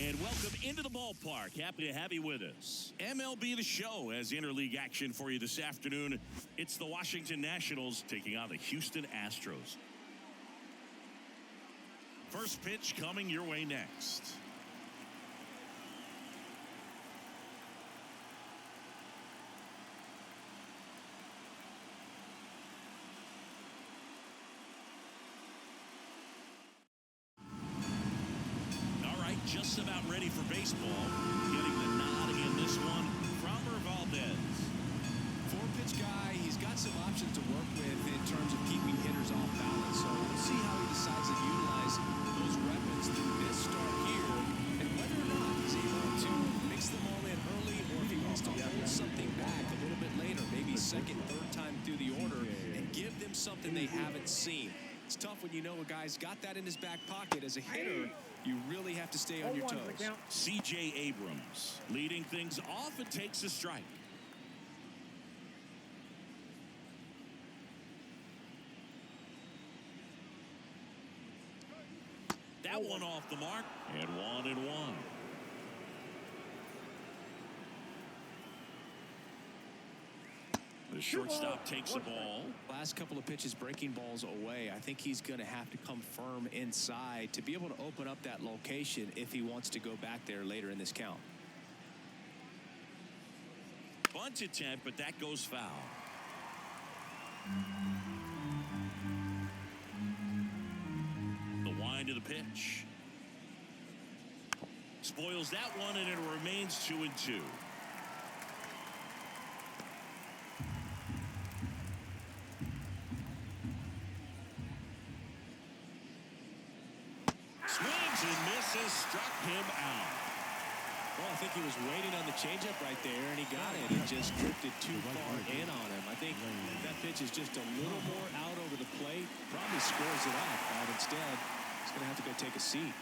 And welcome into the ballpark. Happy to have you with us. MLB The Show has interleague action for you this afternoon. It's the Washington Nationals taking on the Houston Astros. First pitch coming your way next. Just about ready for baseball. Getting the nod in this one, Framber Valdez. Four-pitch guy. He's got some options to work with in terms of keeping hitters off balance. So we'll see how he decides to utilize those weapons through this start here, and whether or not he's able to mix them all in early, or if he wants to hold something back a little bit later, maybe second, third time through the order, and give them something they haven't seen. It's tough when you know a guy's got that in his back pocket. As a hitter, you really have to stay on your toes. C.J. Abrams leading things off and takes a strike. That one off the mark, and 1-1. The shortstop takes the ball. Last couple of pitches breaking balls away. I think he's going to have to come firm inside to be able to open up that location if he wants to go back there later in this count. Bunt attempt, but that goes foul. The wind of the pitch. Spoils that one, and it remains 2-2. Struck him out. Well, I think he was waiting on the changeup right there, and he got it. It just drifted too far in on him. I think that pitch is just a little more out over the plate. Probably scores it off, but instead, he's going to have to go take a seat.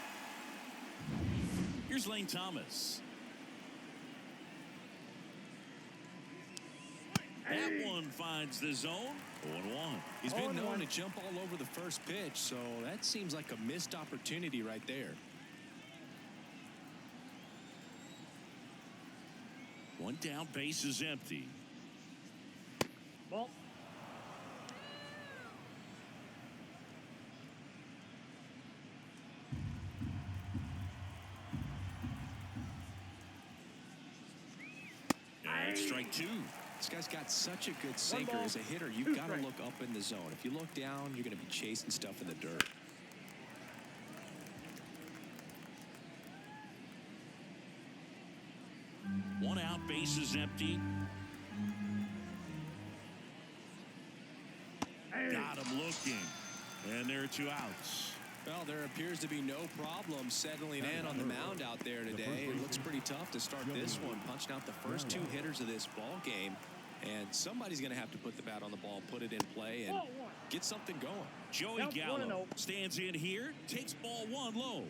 Here's Lane Thomas. That one finds the zone. 0-1. He's been known to jump all over the first pitch, so that seems like a missed opportunity right there. One down, base is empty. Ball. And strike two. This guy's got such a good sinker. As a hitter, you've got to look up in the zone. If you look down, you're going to be chasing stuff in the dirt. One out, base is empty. Got him looking. And there are two outs. Well, there appears to be no problem settling in on the mound out there today. It looks pretty tough to start this one, punching out the first two hitters of this ball game. And somebody's going to have to put the bat on the ball, put it in play, and get something going. Joey Gallo stands in here, takes ball one low.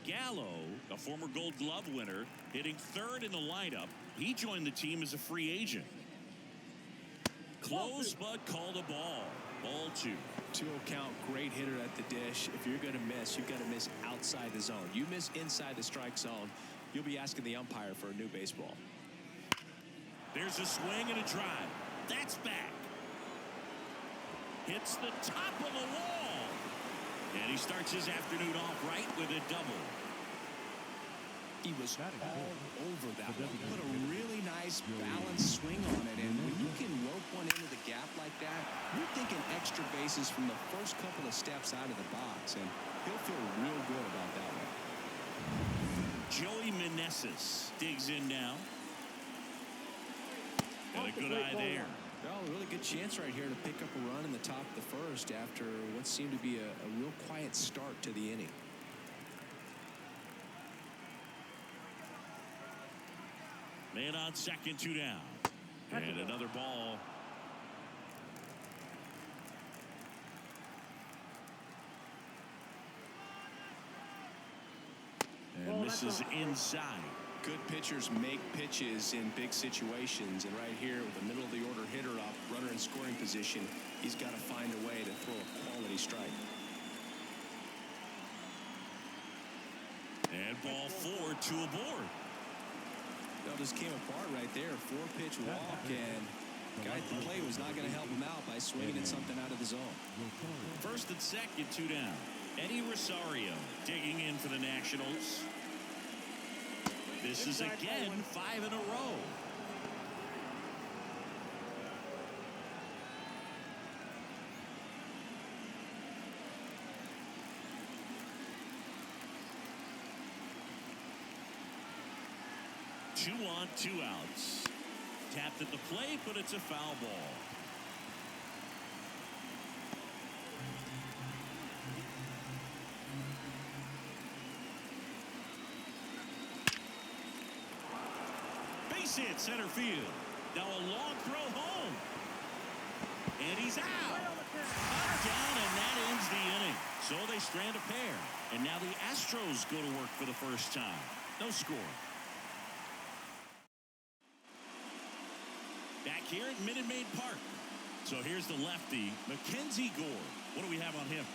Gallo, a former Gold Glove winner, hitting third in the lineup. He joined the team as a free agent. Close, but called a ball. Ball two. 2-0 count, great hitter at the dish. If you're going to miss, you've got to miss outside the zone. You miss inside the strike zone, you'll be asking the umpire for a new baseball. There's a swing and a drive. That's back. Hits the top of the wall. And he starts his afternoon off right with a double. He was all over that one. Put a really nice balanced swing on it. And when you can rope one into the gap like that, you're thinking extra bases from the first couple of steps out of the box. And he'll feel real good about that one. Joey Meneses digs in now. And a good eye there. Well, a really good chance right here to pick up a run in the top of the first after what seemed to be a real quiet start to the inning. Man on second, two down. And another ball. And misses inside. Good pitchers make pitches in big situations, and right here with the middle of the order hitter up, runner in scoring position, he's got to find a way to throw a quality strike. And ball 4, 2 aboard. Well, just came apart right there. 4-pitch walk, and guy at the plate was not going to help him out by swinging at something out of the zone. First and second, 2 down. Eddie Rosario digging in for the Nationals. This is again 5 in a row. Two on, 2 outs. Tapped at the plate, but it's a foul ball. Base hit center field. Now a long throw home. And he's out. Up, down, and that ends the inning. So they strand a pair. And now the Astros go to work for the first time. No score. Back here at Minute Maid Park. So here's the lefty, Mackenzie Gore. What do we have on him?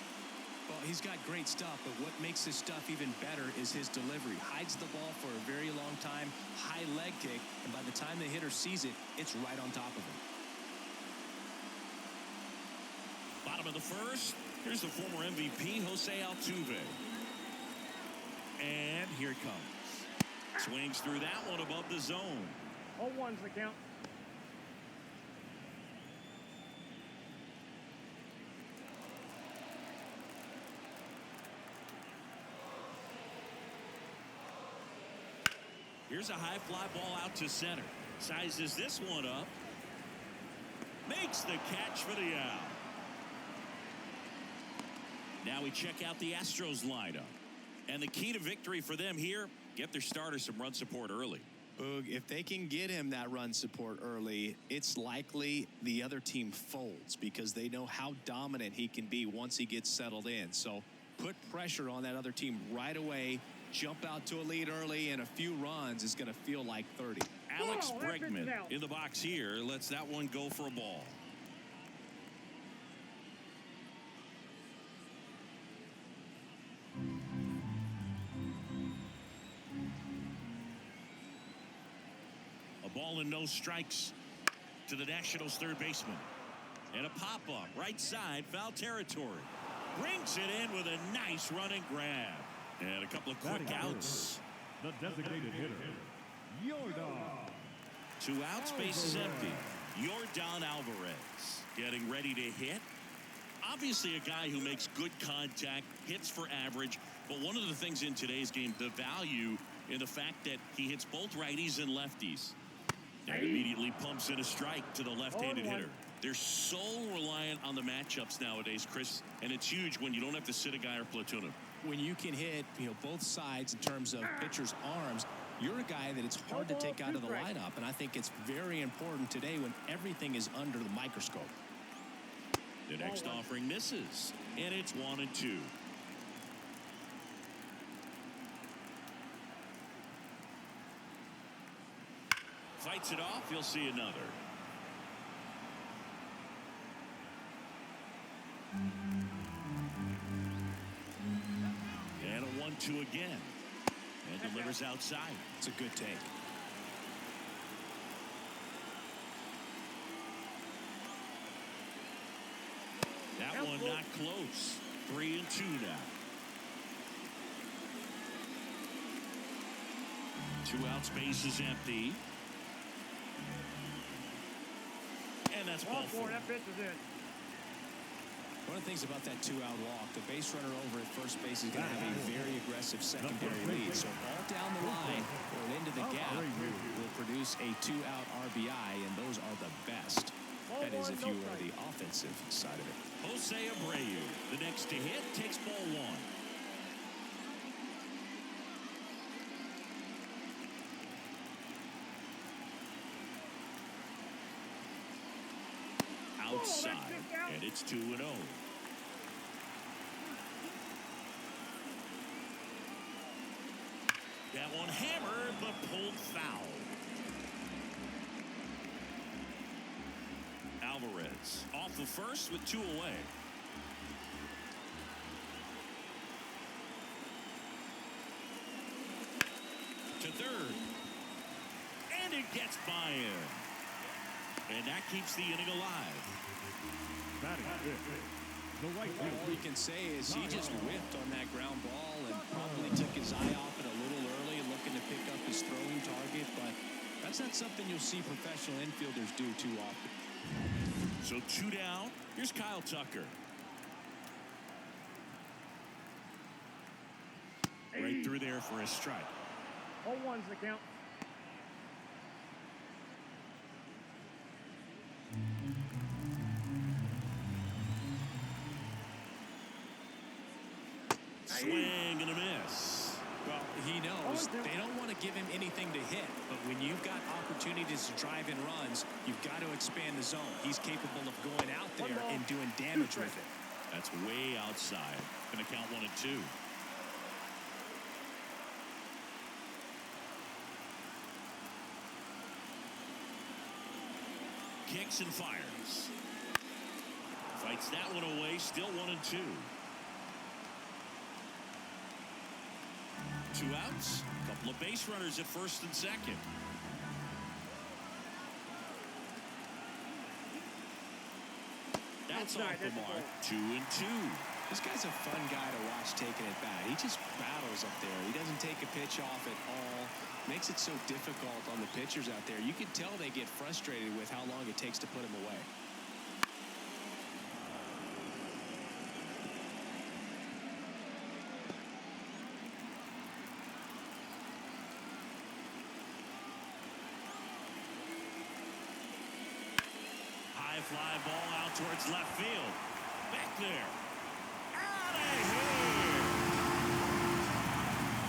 Well, he's got great stuff, but what makes his stuff even better is his delivery. Hides the ball for a very long time, high leg kick, and by the time the hitter sees it, it's right on top of him. Bottom of the first. Here's the former MVP, Jose Altuve. And here it comes. Swings through that one above the zone. 0-1's the count. Here's a high fly ball out to center. Sizes this one up. Makes the catch for the out. Now we check out the Astros lineup. And the key to victory for them here, get their starter some run support early. Boog, if they can get him that run support early, it's likely the other team folds because they know how dominant he can be once he gets settled in. So put pressure on that other team right away. Jump out to a lead early, and a few runs is going to feel like 30. Alex Bregman in the box here lets that one go for a ball. A ball and no strikes to the Nationals' third baseman. And a pop-up right side, foul territory. Brings it in with a nice running grab. And a couple of quick outs. The designated hitter, Yordan. 2 outs, base is empty. Yordan Alvarez getting ready to hit. Obviously a guy who makes good contact, hits for average. But one of the things in today's game, the value in the fact that he hits both righties and lefties. And immediately pumps in a strike to the left-handed hitter. They're so reliant on the matchups nowadays, Chris. And it's huge when you don't have to sit a guy or platoon him. When you can hit, both sides in terms of pitchers' arms, you're a guy that it's hard to take out of the lineup. And I think it's very important today when everything is under the microscope. The next offering misses, and it's 1-2. Fights it off, you'll see another. And a 1-2 again. And delivers outside. It's a good take. That one not close. 3-2 now. 2 outs, base is empty. And that's ball 4. That pitch is in. One of the things about that 2-out walk, the base runner over at first base is going to have a very aggressive secondary lead. So all down the line or into the gap will produce a 2-out RBI, and those are the best. That is if you are the offensive side of it. Jose Abreu, the next to hit, takes ball 1. Outside, and it's 2-0. That one hammered, but pulled foul. Alvarez off the first with 2 away. He gets by him. And that keeps the inning alive. Batting fifth, the right All fielder. you can say is he just whiffed on that ground ball and probably took his eye off it a little early, looking to pick up his throwing target. But that's not something you'll see professional infielders do too often. So 2 down. Here's Kyle Tucker. Right through there for a strike. 0-1's the count. Swing and a miss. Well, he knows they don't want to give him anything to hit, but when you've got opportunities to drive in runs, you've got to expand the zone. He's capable of going out there and doing damage with it. That's way outside. Going to count 1-2. Kicks and fires. Fights that one away. Still 1-2. 2 outs. A couple of base runners at first and second. That's off the mark. 2-2. This guy's a fun guy to watch taking it back. He just battles up there. He doesn't take a pitch off at all. Makes it so difficult on the pitchers out there. You can tell they get frustrated with how long it takes to put him away. High fly ball out towards left field. Back there. Out of here.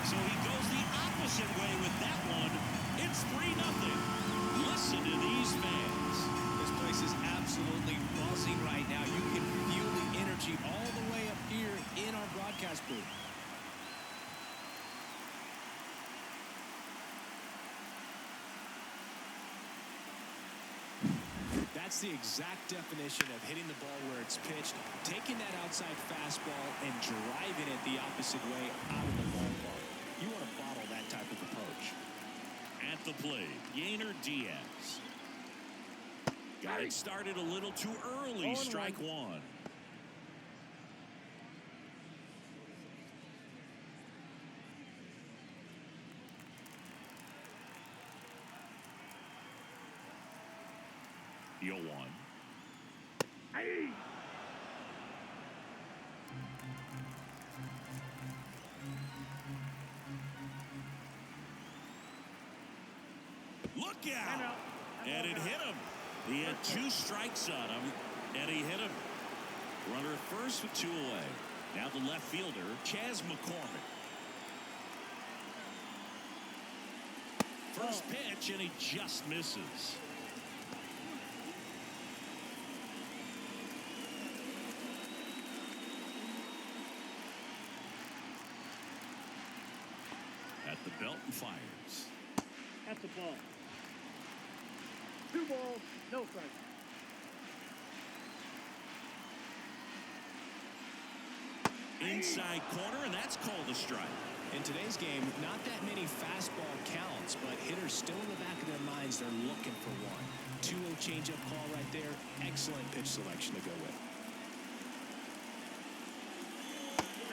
So he goes the opposite way with that one. It's 3-0. Listen to these fans. This place is absolutely buzzing right now. You can feel the energy all the way up here in our broadcast booth. That's the exact definition of hitting the ball where it's pitched, taking that outside fastball and driving it the opposite way out of the ballpark. You want to bottle that type of approach. At the plate, Yainer Diaz. Got it started a little too early. Strike 1. Yo 1. Look out! And it hit him. He had 2 strikes on him, and he hit him. Runner at first with 2 away. Now the left fielder, Chas McCormick. First pitch, and he just misses. At the belt and fires. That's a ball. 2 balls, no strikes. Inside corner, and that's called a strike. In today's game, not that many fastball counts, but hitters still in the back of their minds, they're looking for one. 2-0 changeup call right there. Excellent pitch selection to go with.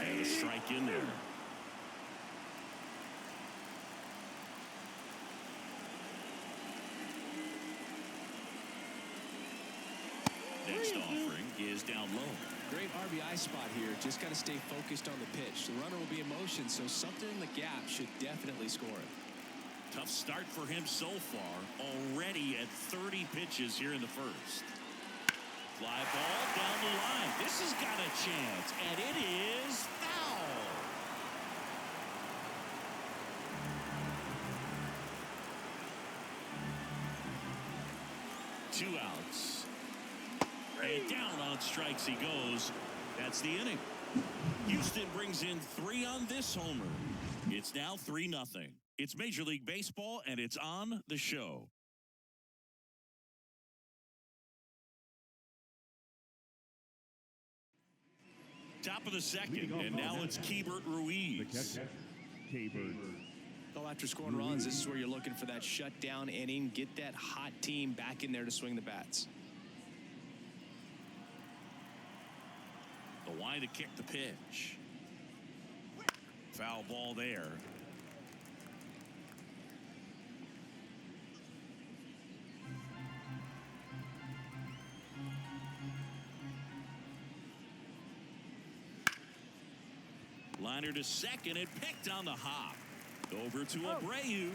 And a strike in there. Next offering is down low. Great RBI spot here. Just got to stay focused on the pitch. The runner will be in motion, so something in the gap should definitely score it. Tough start for him so far. Already at 30 pitches here in the first. Fly ball down the line. This has got a chance, and it is foul. Two outs. And down on strikes he goes. That's the inning. Houston brings in 3 on this homer. It's now 3-0. It's Major League Baseball, and it's on the show. Top of the second, and now it's Keibert The Ruiz. catcher, Keibert. Well, after scoring runs, this is where you're looking for that shutdown inning. Get that hot team back in there to swing the bats. The wide to kick the pitch. Foul ball there. Liner to second and picked on the hop. Over to Abreu.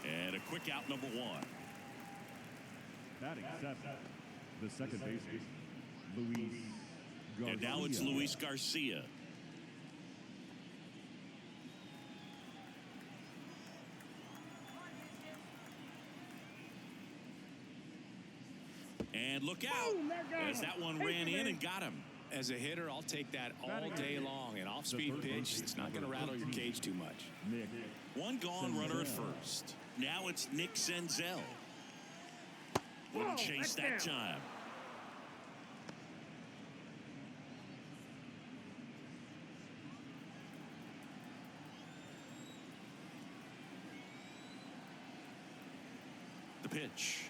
And a quick out, number one. Batting seventh, the second baseman, Luis Garcia. And now it's Luis Garcia. And look out, as that one ran in and got him. As a hitter, I'll take that all day long. An off-speed pitch, it's not going to rattle your cage too much. One gone, runner at first. Now it's Nick Senzel. Wouldn't chase that time. The pitch.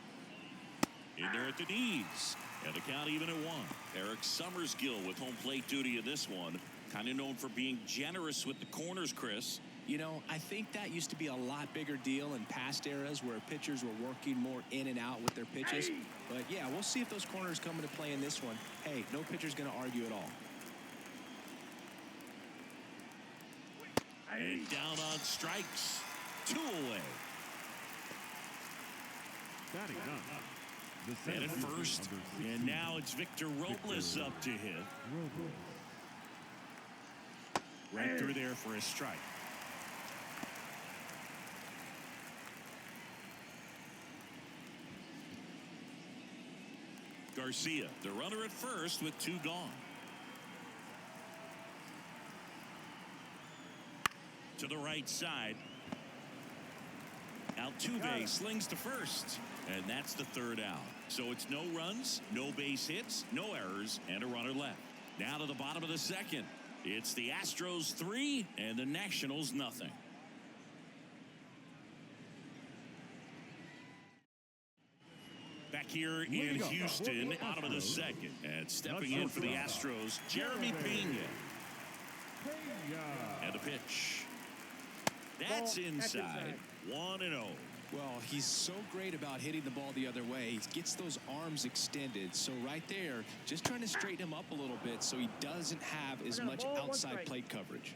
In there at the knees. And the count even at one. Eric Summersgill with home plate duty in this one. Kind of known for being generous with the corners, Chris. You know, I think that used to be a lot bigger deal in past eras where pitchers were working more in and out with their pitches. But, yeah, we'll see if those corners come into play in this one. Hey, no pitcher's going to argue at all. And down on strikes. 2 away. Batting ninth. And at first, and now it's Victor Robles up to hit. Right through there for a strike. Garcia, the runner at first with 2 gone. To the right side. Altuve slings to first. And that's the 3rd out. So it's no runs, no base hits, no errors, and a runner left. Now to the bottom of the 2nd. It's the Astros 3 and the Nationals nothing. Back here in Houston, bottom of the 2nd. And stepping in for the Astros, Jeremy Pena. And the pitch. That's inside. 1-0. Well, he's so great about hitting the ball the other way. He gets those arms extended. So right there, just trying to straighten him up a little bit so he doesn't have as much outside plate coverage.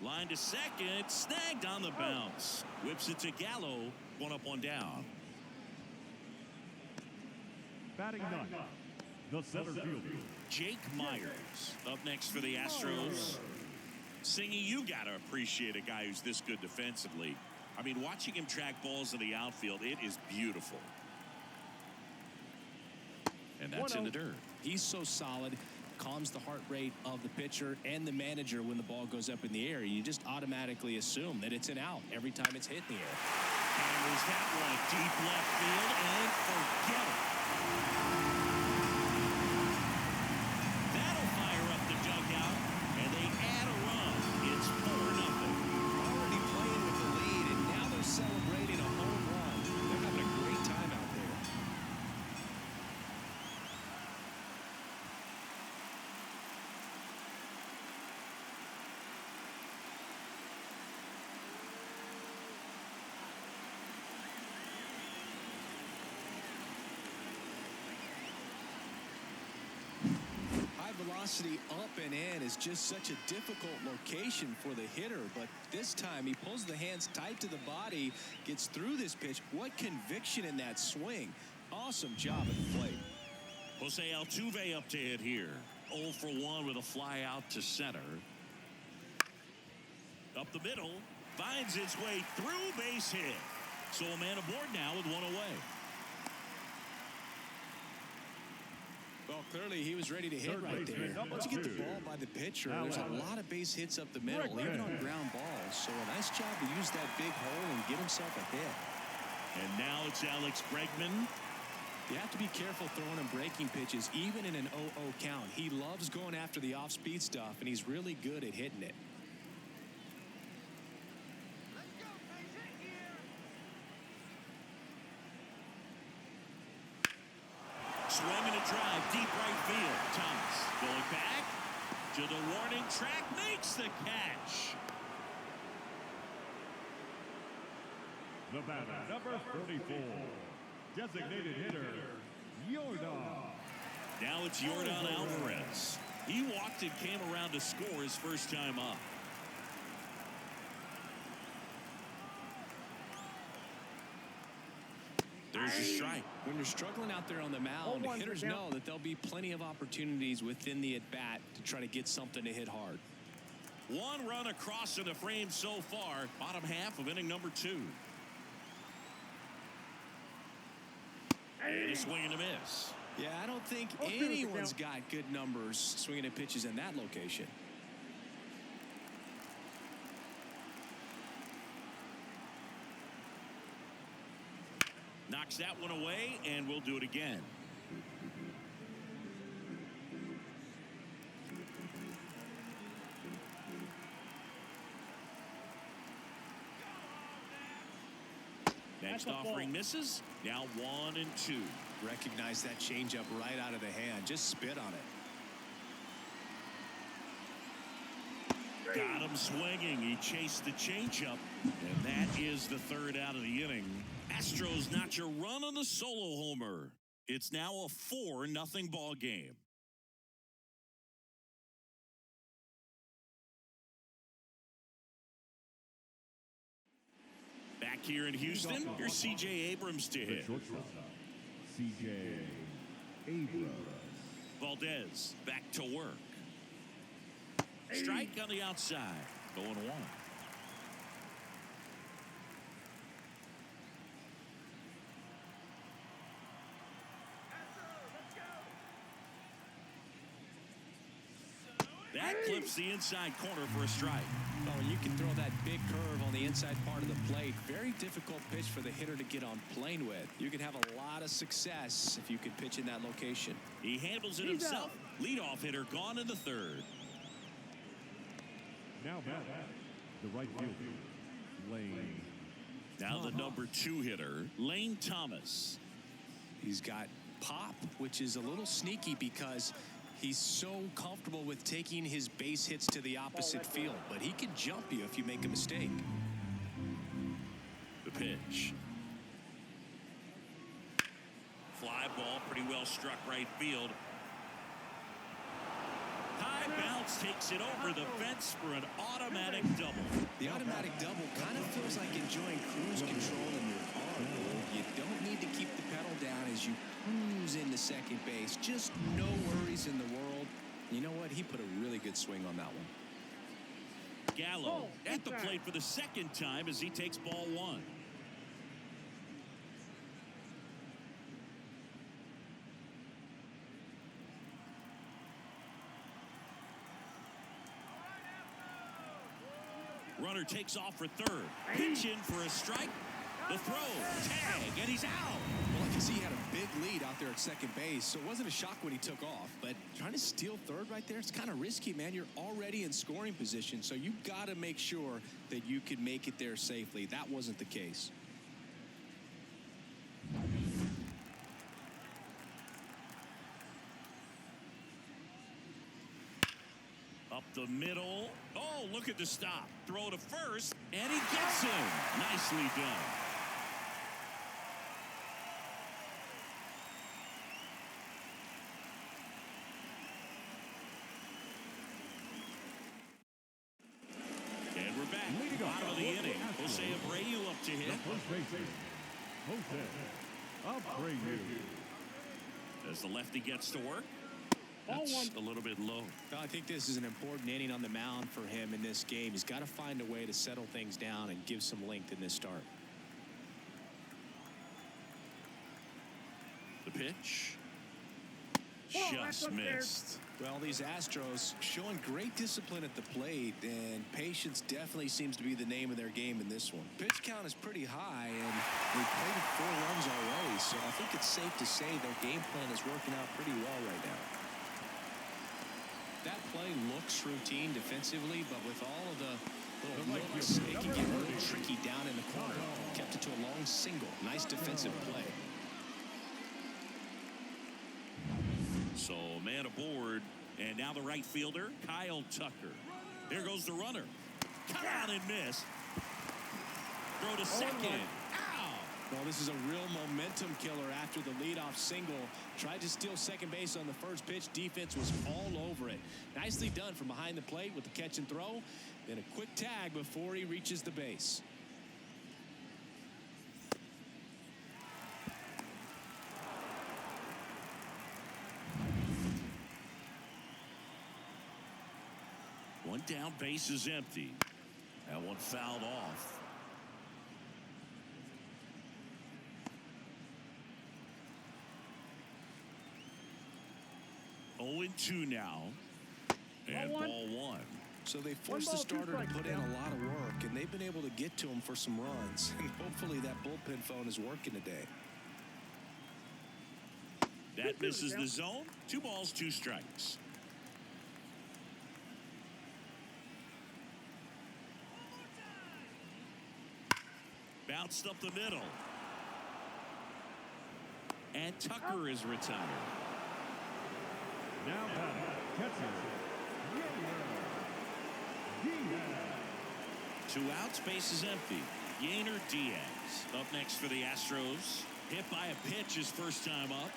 Line to second, snagged on the bounce. Whips it to Gallo, 1 up, 1 down. Batting ninth, the center fielder, Jake Myers up next for the Astros. Singy, you got to appreciate a guy who's this good defensively. I mean, watching him track balls in the outfield, it is beautiful. And that's in the dirt. He's so solid, calms the heart rate of the pitcher and the manager when the ball goes up in the air. You just automatically assume that it's an out every time it's hit in the air. Hammers that one deep left field and forget it. That'll fire up the dugout, and they add a run. It's 4-0. Already playing with the lead, and now they're celebrating a home run. They're having a great time out there. Velocity up and in is just such a difficult location for the hitter, but this time he pulls the hands tight to the body, gets through this pitch. What conviction in that swing. Awesome job at the plate. Jose Altuve up to hit here. 0 for 1 with a fly out to center. Up the middle, finds its way through, base hit. So a man aboard now with 1 away. Well, clearly he was ready to hit right there. Once you get the ball by the pitcher, there's a lot of base hits up the middle, even on ground balls. So a nice job to use that big hole and get himself a hit. And now it's Alex Bregman. You have to be careful throwing him breaking pitches, even in an 0-0 count. He loves going after the off-speed stuff, and he's really good at hitting it. Swinging a drive, deep right field. Thomas going back to the warning track, makes the catch. The batter, number 34, designated hitter, Yordan. Now it's Yordan Alvarez. He walked and came around to score his first time up. There's a strike. When you're struggling out there on the mound, hitters know that there'll be plenty of opportunities within the at-bat to try to get something to hit hard. One run across in the frame so far. Bottom half of inning number 2. And a swing and a miss. Yeah, I don't think anyone's got good numbers swinging at pitches in that location. Knocks that one away, and we'll do it again. Next offering misses. Now 1 and 2. Recognize that changeup right out of the hand. Just spit on it. Got him swinging. He chased the changeup, and that is the third out of the inning. Astros notch a run on the solo homer. It's now a 4-0 ball game. Back here in Houston, here's C.J. Abrams to hit. C.J. Abrams. Valdez back to work. Strike on the outside. 0-1. That clips the inside corner for a strike. Oh, and you can throw that big curve on the inside part of the plate. Very difficult pitch for the hitter to get on plane with. You can have a lot of success if you can pitch in that location. He handles it himself. Leadoff hitter gone in the third. Now back, the right fielder, Lane. Now the number 2 hitter, Lane Thomas. He's got pop, which is a little sneaky because he's so comfortable with taking his base hits to the opposite field, but he can jump you if you make a mistake. The pitch. Fly ball, pretty well struck right field. High bounce takes it over the fence for an automatic double. The automatic double kind of feels like enjoying cruise control in your car. You don't need to keep the pedal down as you cruise into second base. Just no worries in the world. You know what? He put a really good swing on that one. Gallo at the plate for the second time as he takes ball 1. Runner takes off for third. Pitch in for a strike. The throw, tag, and he's out. Well, I can see he had a big lead out there at second base, so it wasn't a shock when he took off. But trying to steal third right there, it's kind of risky, man. You're already in scoring position, so you got to make sure that you can make it there safely. That wasn't the case. Up the middle. Oh, look at the stop. Throw to first, and he gets him. Nicely done. And we're back. Bottom of the inning. Jose Abreu up to hit. First baseman, Jose Abreu. As the lefty gets to work. That's a little bit low. I think this is an important inning on the mound for him in this game. He's got to find a way to settle things down and give some length in this start. The pitch. just missed. Well, these Astros showing great discipline at the plate, and patience definitely seems to be the name of their game in this one. Pitch count is pretty high, and they've played 4 runs already, so I think it's safe to say their game plan is working out pretty well right now. That play looks routine defensively, but with all of the little looks, it can get a little tricky down in the corner. Kept it to a long single. Nice defensive play. So man aboard, and now the right fielder, Kyle Tucker. There goes the runner. Come on and miss. Throw to second. Ow! Well, this is a real momentum killer after the leadoff single. Tried to steal second base on the first pitch. Defense was all over it. Nicely done from behind the plate with the catch and throw. Then a quick tag before he reaches the base. One down, base is empty. That one fouled off. Oh, 0-2 now. And ball 1. So they forced the starter to put in a lot of work, and they've been able to get to him for some runs. And hopefully that bullpen phone is working today. That misses the zone. 2 balls, 2 strikes. Bounced up the middle. And Tucker is retired. Now catcher. 2 outs, base is empty. Yainer Diaz up next for the Astros. Hit by a pitch his first time up.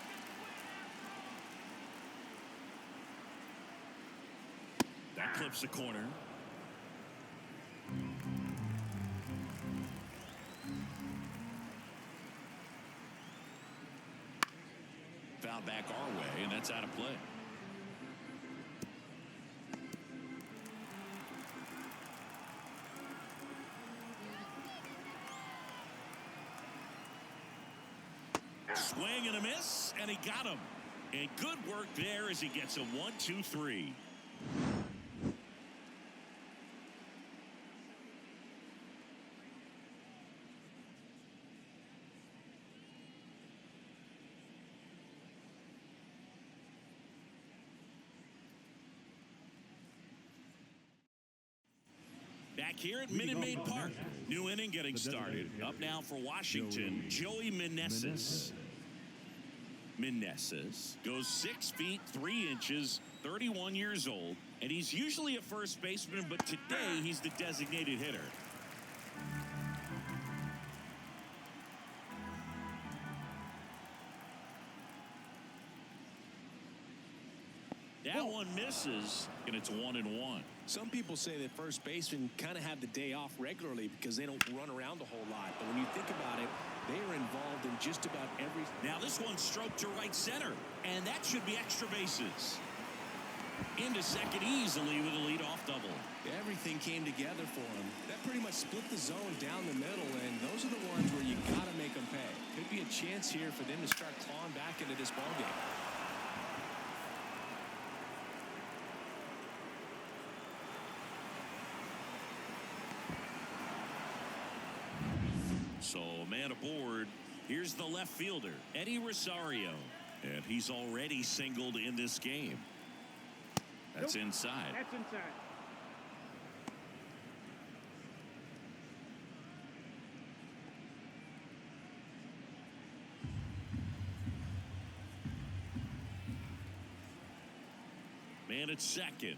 That clips the corner. Foul back our way, and that's out of play. Swing and a miss, and he got him. And good work there as he gets a 1-2-3. Back here at Minute Maid Park. New inning getting started. Up now for Washington, Joey Meneses. Meneses goes 6 feet 3 inches, 31 years old, and he's usually a first baseman, but today he's the designated hitter. That one misses, and it's 1-1. Some people say that first basemen kind of have the day off regularly because they don't run around a whole lot. But when you think about it, they are involved in just about every. Now this one stroked to right center, and that should be extra bases. Into second easily with a leadoff double. Everything came together for him. That pretty much split the zone down the middle, and those are the ones where you got to make them pay. Could be a chance here for them to start clawing back into this ballgame. So man aboard. Here's the left fielder, Eddie Rosario. And he's already singled in this game. That's inside. That's inside. Man at second.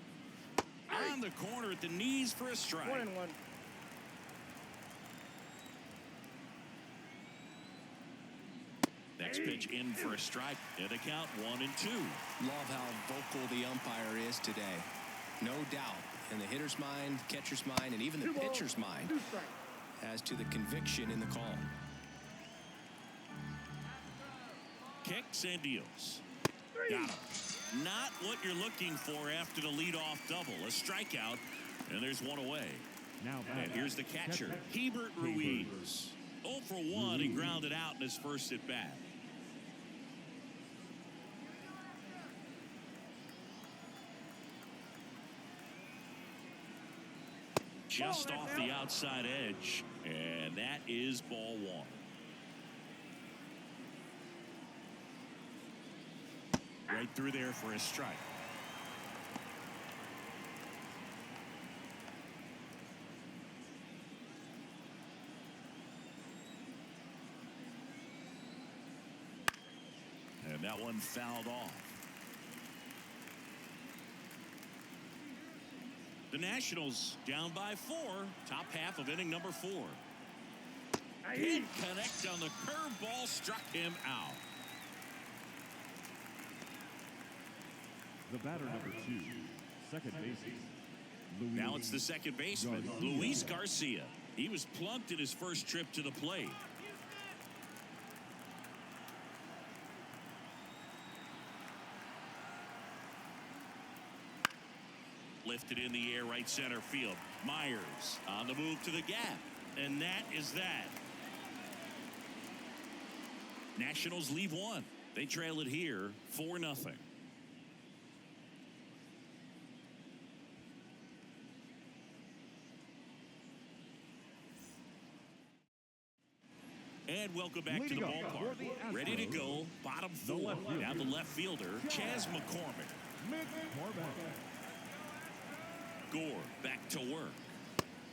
On the corner at the knees for a strike. 1-1. Next pitch in for a strike. And the count 1-2. Love how vocal the umpire is today. No doubt. In the hitter's mind, catcher's mind, and even the pitcher's mind as to the conviction in the call. Kicks and deals. Got him. Not what you're looking for after the leadoff double. A strikeout, and there's one away. Now and here's the catcher, Hebert Ruiz. 0 for 1. He grounded out in his first at bat. just off the outside edge, and that is ball one. Right through there for a strike. And that one fouled off. The Nationals down by 4. Top half of inning number 4. Did connect on the curveball, struck him out. The batter number 2, second baseman. Now it's the second baseman, Luis Garcia. He was plunked in his first trip to the plate. Lifted in the air, right center field. Myers on the move to the gap. And that is that. Nationals leave one. They trail it here 4-0. And welcome back to the ballpark. Ready to go. Bottom 4. Now the left fielder, Chas McCormick. Gore back to work.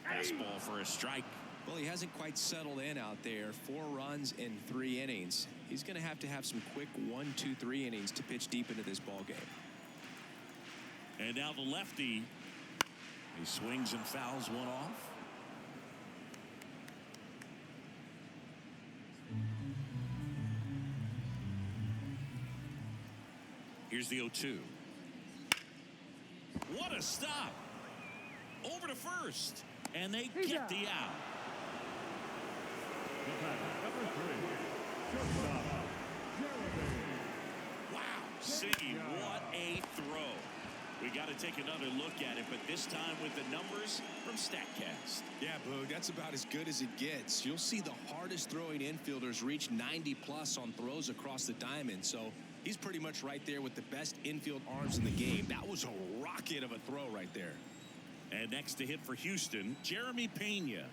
Fastball for a strike. Well, he hasn't quite settled in out there. 4 runs in 3 innings. He's going to have some quick 1, 2, 3 innings to pitch deep into this ball game. And now the lefty. He swings and fouls one off. Here's the 0-2. What a stop. Over to first. And they get the out. Number 3, shortstop, Wow. Siggy, what a throw. We got to take another look at it, but this time with the numbers from StatCast. Yeah, Boog, that's about as good as it gets. You'll see the hardest throwing infielders reach 90+ on throws across the diamond, so he's pretty much right there with the best infield arms in the game. That was a rocket of a throw right there. And next to hit for Houston, Jeremy Pena.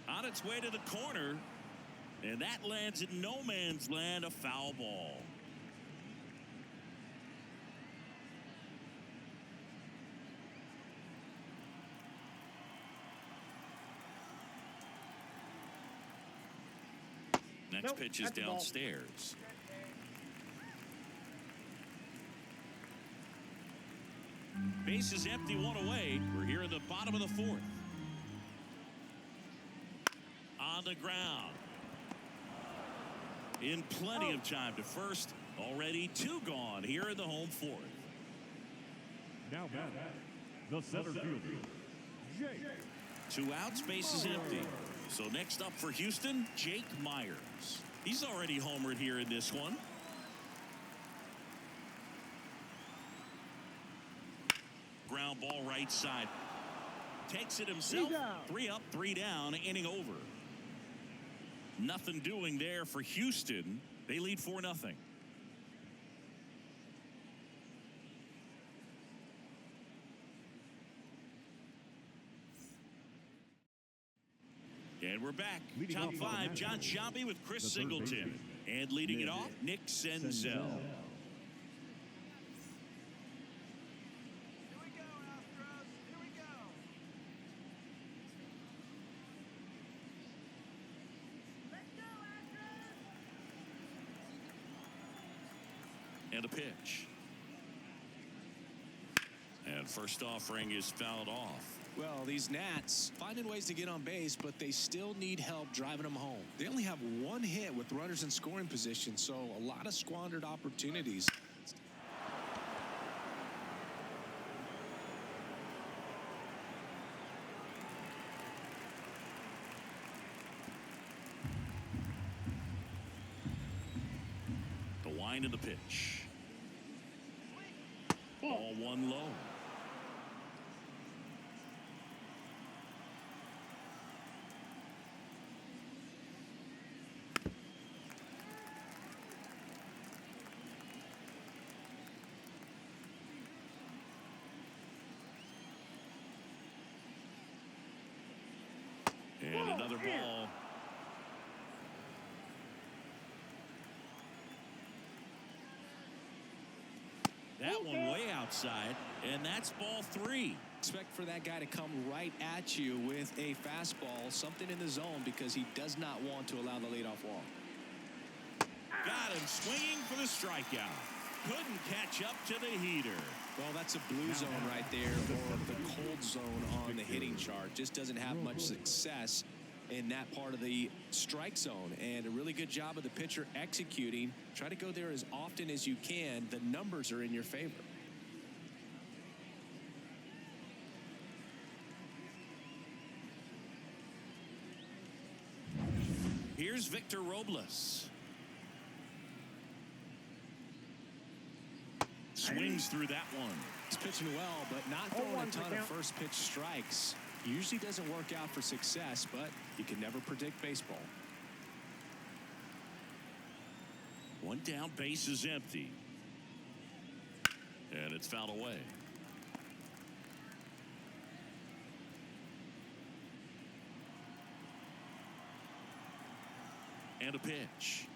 On its way to the corner, and that lands in no man's land, a foul ball. Next pitch is downstairs. Base is empty, 1 away. We're here in the bottom of the 4th. On the ground. In plenty of time to first. Already 2 gone here in the home 4th. now batting, the center fielder, Jake. 2 outs, base is empty. So next up for Houston, Jake Myers. He's already homered here in this one. Ground ball right side. Takes it himself. 3 up, 3 down, inning over. Nothing doing there for Houston. They lead 4-0. And we're back. Leading Top off 5, John Sciambi with Chris Singleton. And leading it off, Nick Senzel. And a pitch. And first offering is fouled off. Well, these Nats finding ways to get on base, but they still need help driving them home. They only have 1 hit with runners in scoring position, so a lot of squandered opportunities. The wind of the pitch. Ball 1 low. ball. That one way outside, and that's ball 3. Expect for that guy to come right at you with a fastball, something in the zone, because he does not want to allow the leadoff walk. Got him swinging for the strikeout. Couldn't catch up to the heater. Well, that's a blue zone right there, or the cold zone on the hitting chart. Just doesn't have much success in that part of the strike zone, and a really good job of the pitcher executing. Try to go there as often as you can. The numbers are in your favor. Here's Victor Robles. Swings through that one. He's pitching well, but not throwing a ton of first pitch strikes. Usually doesn't work out for success, but you can never predict baseball. One down, base is empty. And it's fouled away. And a pitch.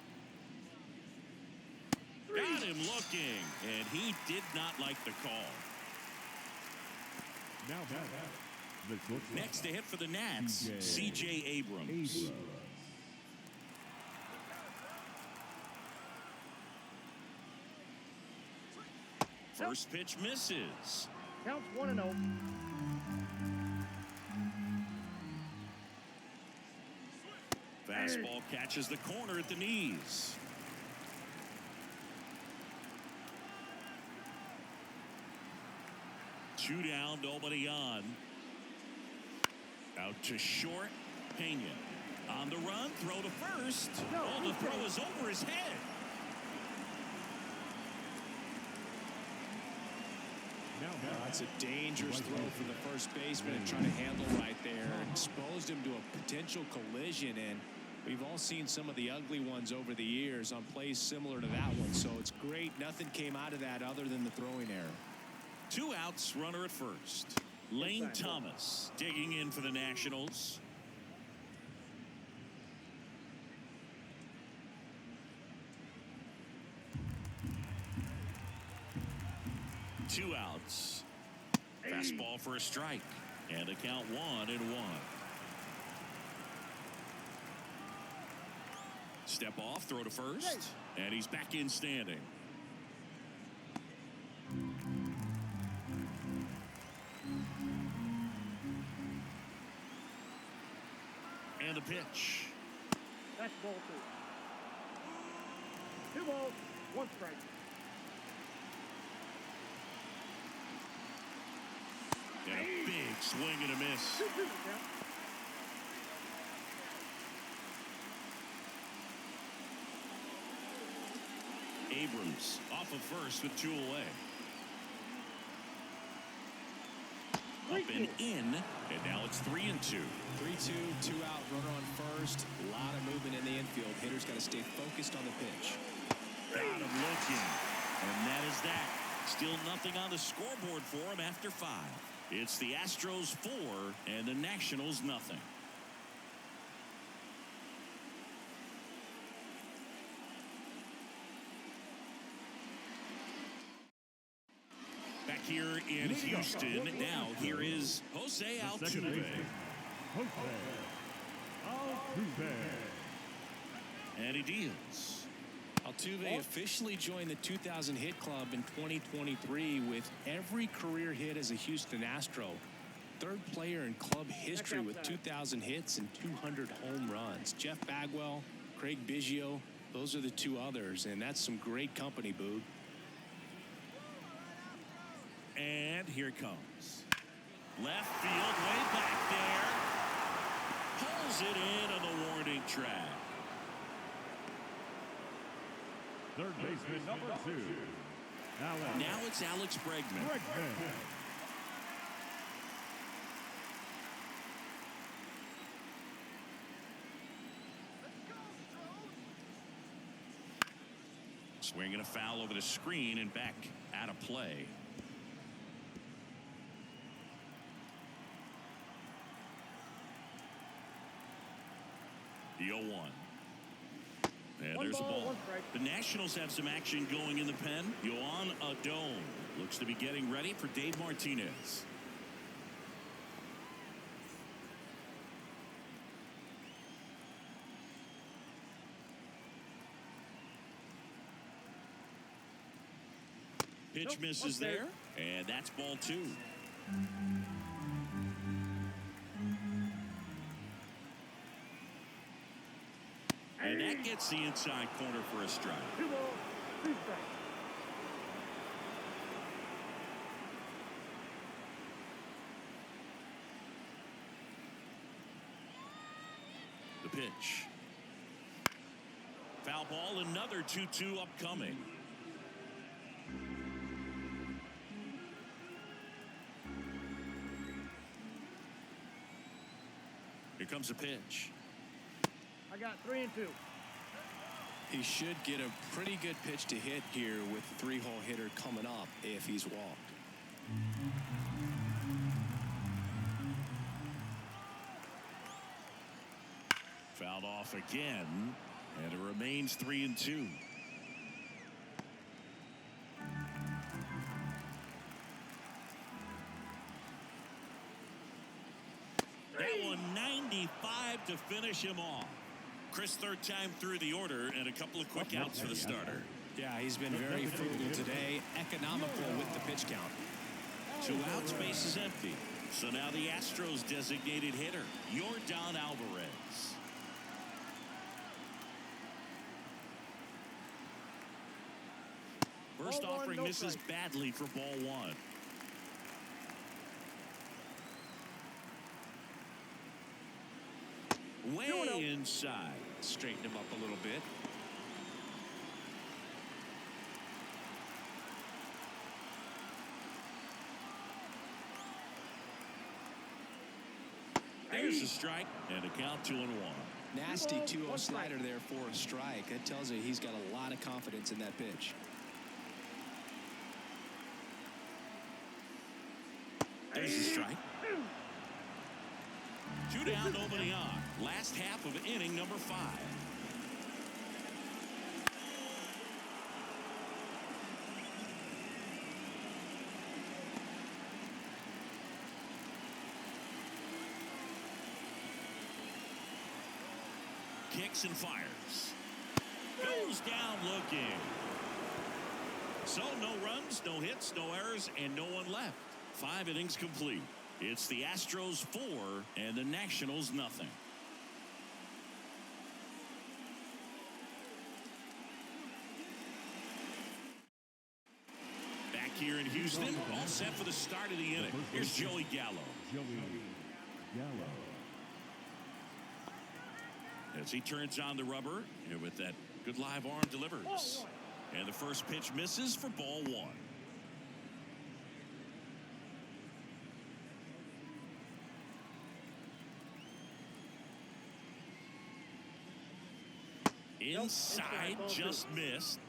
Got him looking, and he did not like the call. Now Next to hit for the Nats, C.J. Abrams. First pitch misses. Counts 1-0. Fastball catches the corner at the knees. Two down, nobody on. Out to short, Pena. On the run, throw to first. Oh, the throw is over his head. That's a dangerous throw for the first baseman and trying to handle right there. Exposed him to a potential collision, and we've all seen some of the ugly ones over the years on plays similar to that one. So it's great. Nothing came out of that other than the throwing error. 2 outs, runner at first. Lane Thomas digging in for the Nationals. Two outs. Fastball for a strike. And a count 1-1. Step off, throw to first. And he's back in standing. And a pitch. That's ball 2. 2 balls, 1 strike. And a big swing and a miss. 2-2 count. Abrams off of first with 2 away. Up and in, and now it's 3-2. 3-2, 2 out, runner on first. A lot of movement in the infield. Hitter's got to stay focused on the pitch. Got him looking, and that is that. Still nothing on the scoreboard for him after 5. It's the Astros 4 and the Nationals nothing. Back here in Houston, now here is Jose Altuve. And he deals. Altuve officially joined the 2,000 hit club in 2023 with every career hit as a Houston Astro. 3rd player in club history with 2,000 hits and 200 home runs. Jeff Bagwell, Craig Biggio, those are the 2 others, and that's some great company, Boog. And here it comes. Left field, way back there. Pulls it in on the warning track. Third baseman number 2. Now it's Alex Bregman. Swinging a foul over the screen and back out of play. The 0-1. And One there's a ball, ball. one strike. The Nationals have some action going in the pen. Yoan Adon looks to be getting ready for Dave Martinez. Pitch Nope, misses okay. there, and that's ball 2. And that gets the inside corner for a strike. 2 balls, 2 strikes. The pitch. Foul ball, another 2-2 upcoming. Here comes a pitch. I got 3 and 2. He should get a pretty good pitch to hit here with the 3-hole hitter coming up if he's walked. Fouled off again, and it remains 3 and 2. That one 95 to finish him off. Chris, third time through the order, and a couple of quick outs for the starter. Yeah, he's been very frugal today, economical with the pitch count. 2 outs, base is empty. So now the Astros designated hitter, Yordan Alvarez. First Ball 1, offering no misses strike. badly for ball 1. Way inside. Straighten him up a little bit. There's a strike, and a count 2-1. Nasty 2-0 1 strike. slider there for a strike. That tells you he's got a lot of confidence in that pitch. There's a strike. 2 down, nobody on. Last half of inning number 5. Kicks and fires. Goes down looking. So no runs, no hits, no errors, and no one left. 5 innings complete. It's the Astros 4 and the Nationals nothing. Back here in Houston, all set for the start of the inning. Here's Joey Gallo. As he turns on the rubber, and with that good live arm delivers. And the first pitch misses for ball 1. Inside, just missed.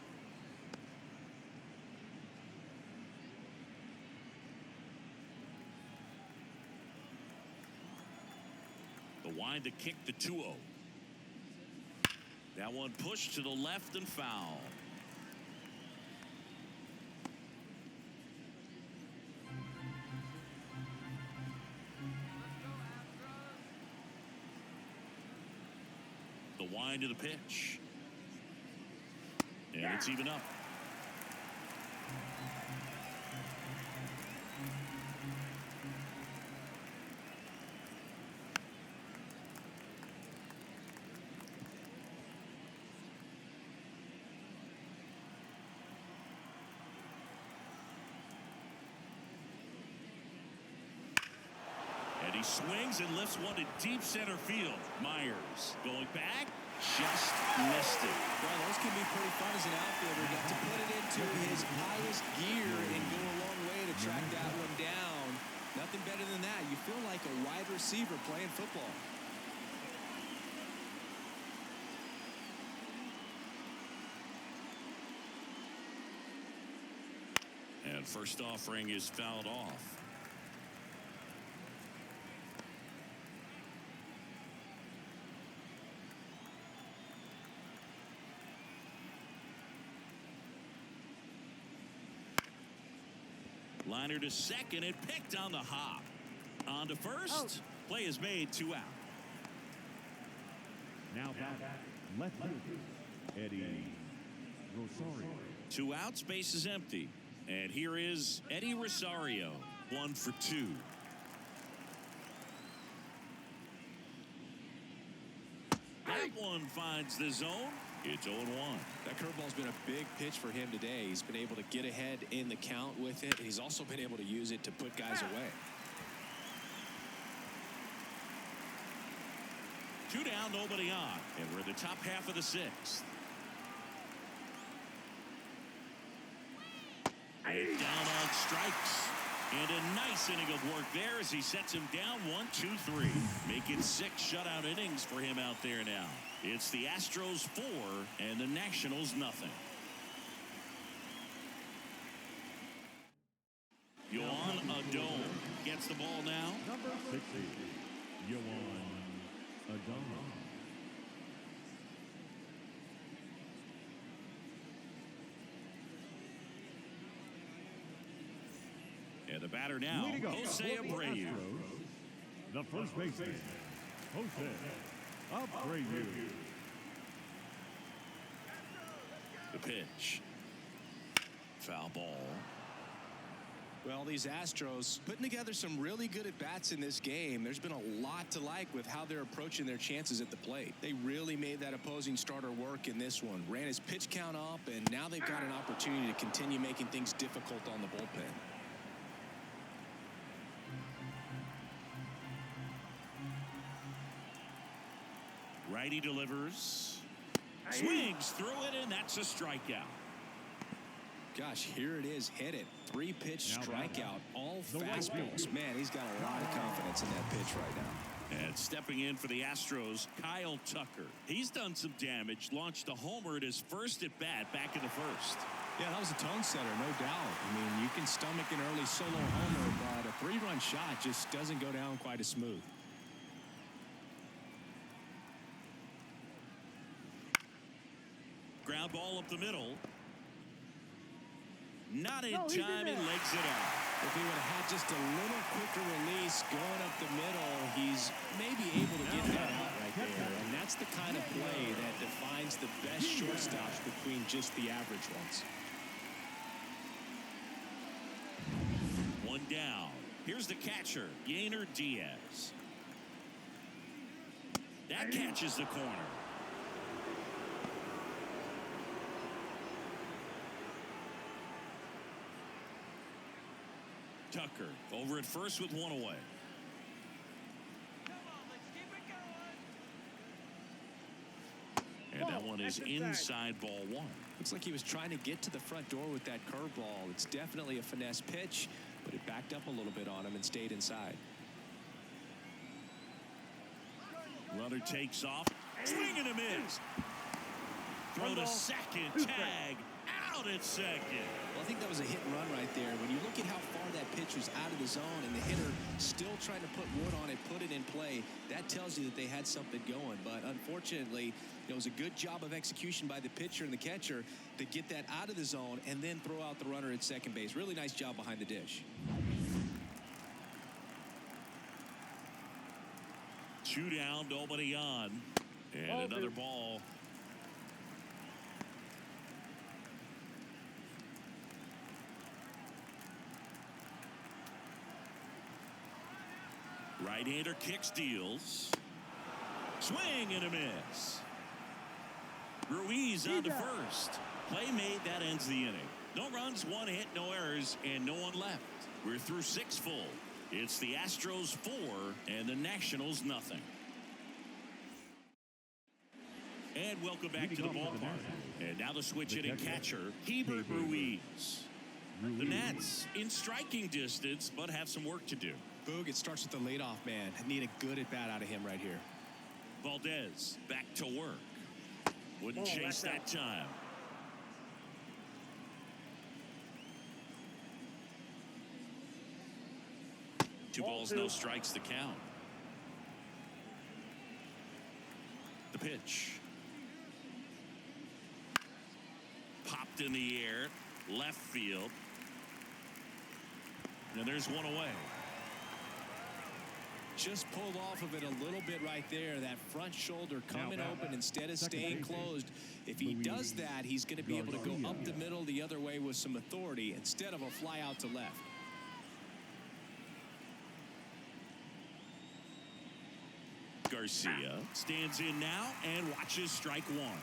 The wind to kick the 2-0. That one pushed to the left and foul. The wind to the pitch. And it's even up. And he swings and lifts one to deep center field. Myers going back. Just missed it. Well, those can be pretty fun as an outfielder. Got to put it into his highest gear and go a long way to track that one down. Nothing better than that. You feel like a wide receiver playing football. And first offering is fouled off. Liner to second and picked on the hop. On to first. Play is made, 2 out. Now back, left field, Eddie Rosario. 2 outs, base is empty. And here is Eddie Rosario, 1 for 2. That one finds the zone. It's 0-1. That curveball's been a big pitch for him today. He's been able to get ahead in the count with it. He's also been able to use it to put guys away. 2 down, nobody on. And we're in the top half of the 6th. And down on strikes. And a nice inning of work there as he sets him down 1, 2, 3. Making 6 shutout innings for him out there now. It's the Astros 4 and the Nationals nothing. Yohan Adon gets the ball now. Number 60, Yohan Adon. And the batter now, Jose Abreu. The first baseman, Jose Abreu. The pitch. Foul ball. Well, these Astros putting together some really good at-bats in this game. There's been a lot to like with how they're approaching their chances at the plate. They really made that opposing starter work in this one. Ran his pitch count up, and now they've got an opportunity to continue making things difficult on the bullpen. Righty delivers. Swings through it, and that's a strikeout. Gosh, here it is. Hit it. 3-pitch strikeout. All fastballs. Man, he's got a lot of confidence in that pitch right now. And stepping in for the Astros, Kyle Tucker. He's done some damage. Launched a homer at his first at-bat back in the first. Yeah, that was a tone setter, no doubt. I mean, you can stomach an early solo homer, but a 3-run shot just doesn't go down quite as smooth. Ground ball up the middle. Not in time, and legs it out. If he would have had just a little quicker release going up the middle, he's maybe able to get that out right there. And that's the kind of play that defines the best shortstops between just the average ones. 1 down. Here's the catcher, Yainer Diaz. That catches the corner. Tucker over at first with 1 away. And that one is inside ball 1. Looks like he was trying to get to the front door with that curveball. It's definitely a finesse pitch, but it backed up a little bit on him and stayed inside. Runner takes off. Swing and a miss. Throw to second. Tag. Out at second. Well, I think that was a hit and run right there. When you look at how far that pitch was out of the zone and the hitter still trying to put wood on it, put it in play, that tells you that they had something going. But unfortunately, it was a good job of execution by the pitcher and the catcher to get that out of the zone and then throw out the runner at second base. Really nice job behind the dish. 2 down, nobody on. And another ball. Right-hander kicks, deals. Swing and a miss. Ruiz on to first. Play made, that ends the inning. No runs, 1 hit, no errors, and no one left. We're through 6 full. It's the Astros 4 and the Nationals nothing. And welcome back to the ballpark. And now the switch hitting catcher, Hebert Ruiz. The Nats in striking distance, but have some work to do. Boog, it starts with the leadoff man. I need a good at-bat out of him right here. Valdez back to work. Wouldn't chase that time. Two balls, no strikes to count. The pitch. Popped in the air. Left field. And there's one away. Just pulled off of it a little bit right there. That front shoulder coming open instead of staying closed. If he does that, he's going to be able to go up the middle the other way with some authority instead of a fly out to left. Garcia stands in now and watches strike one.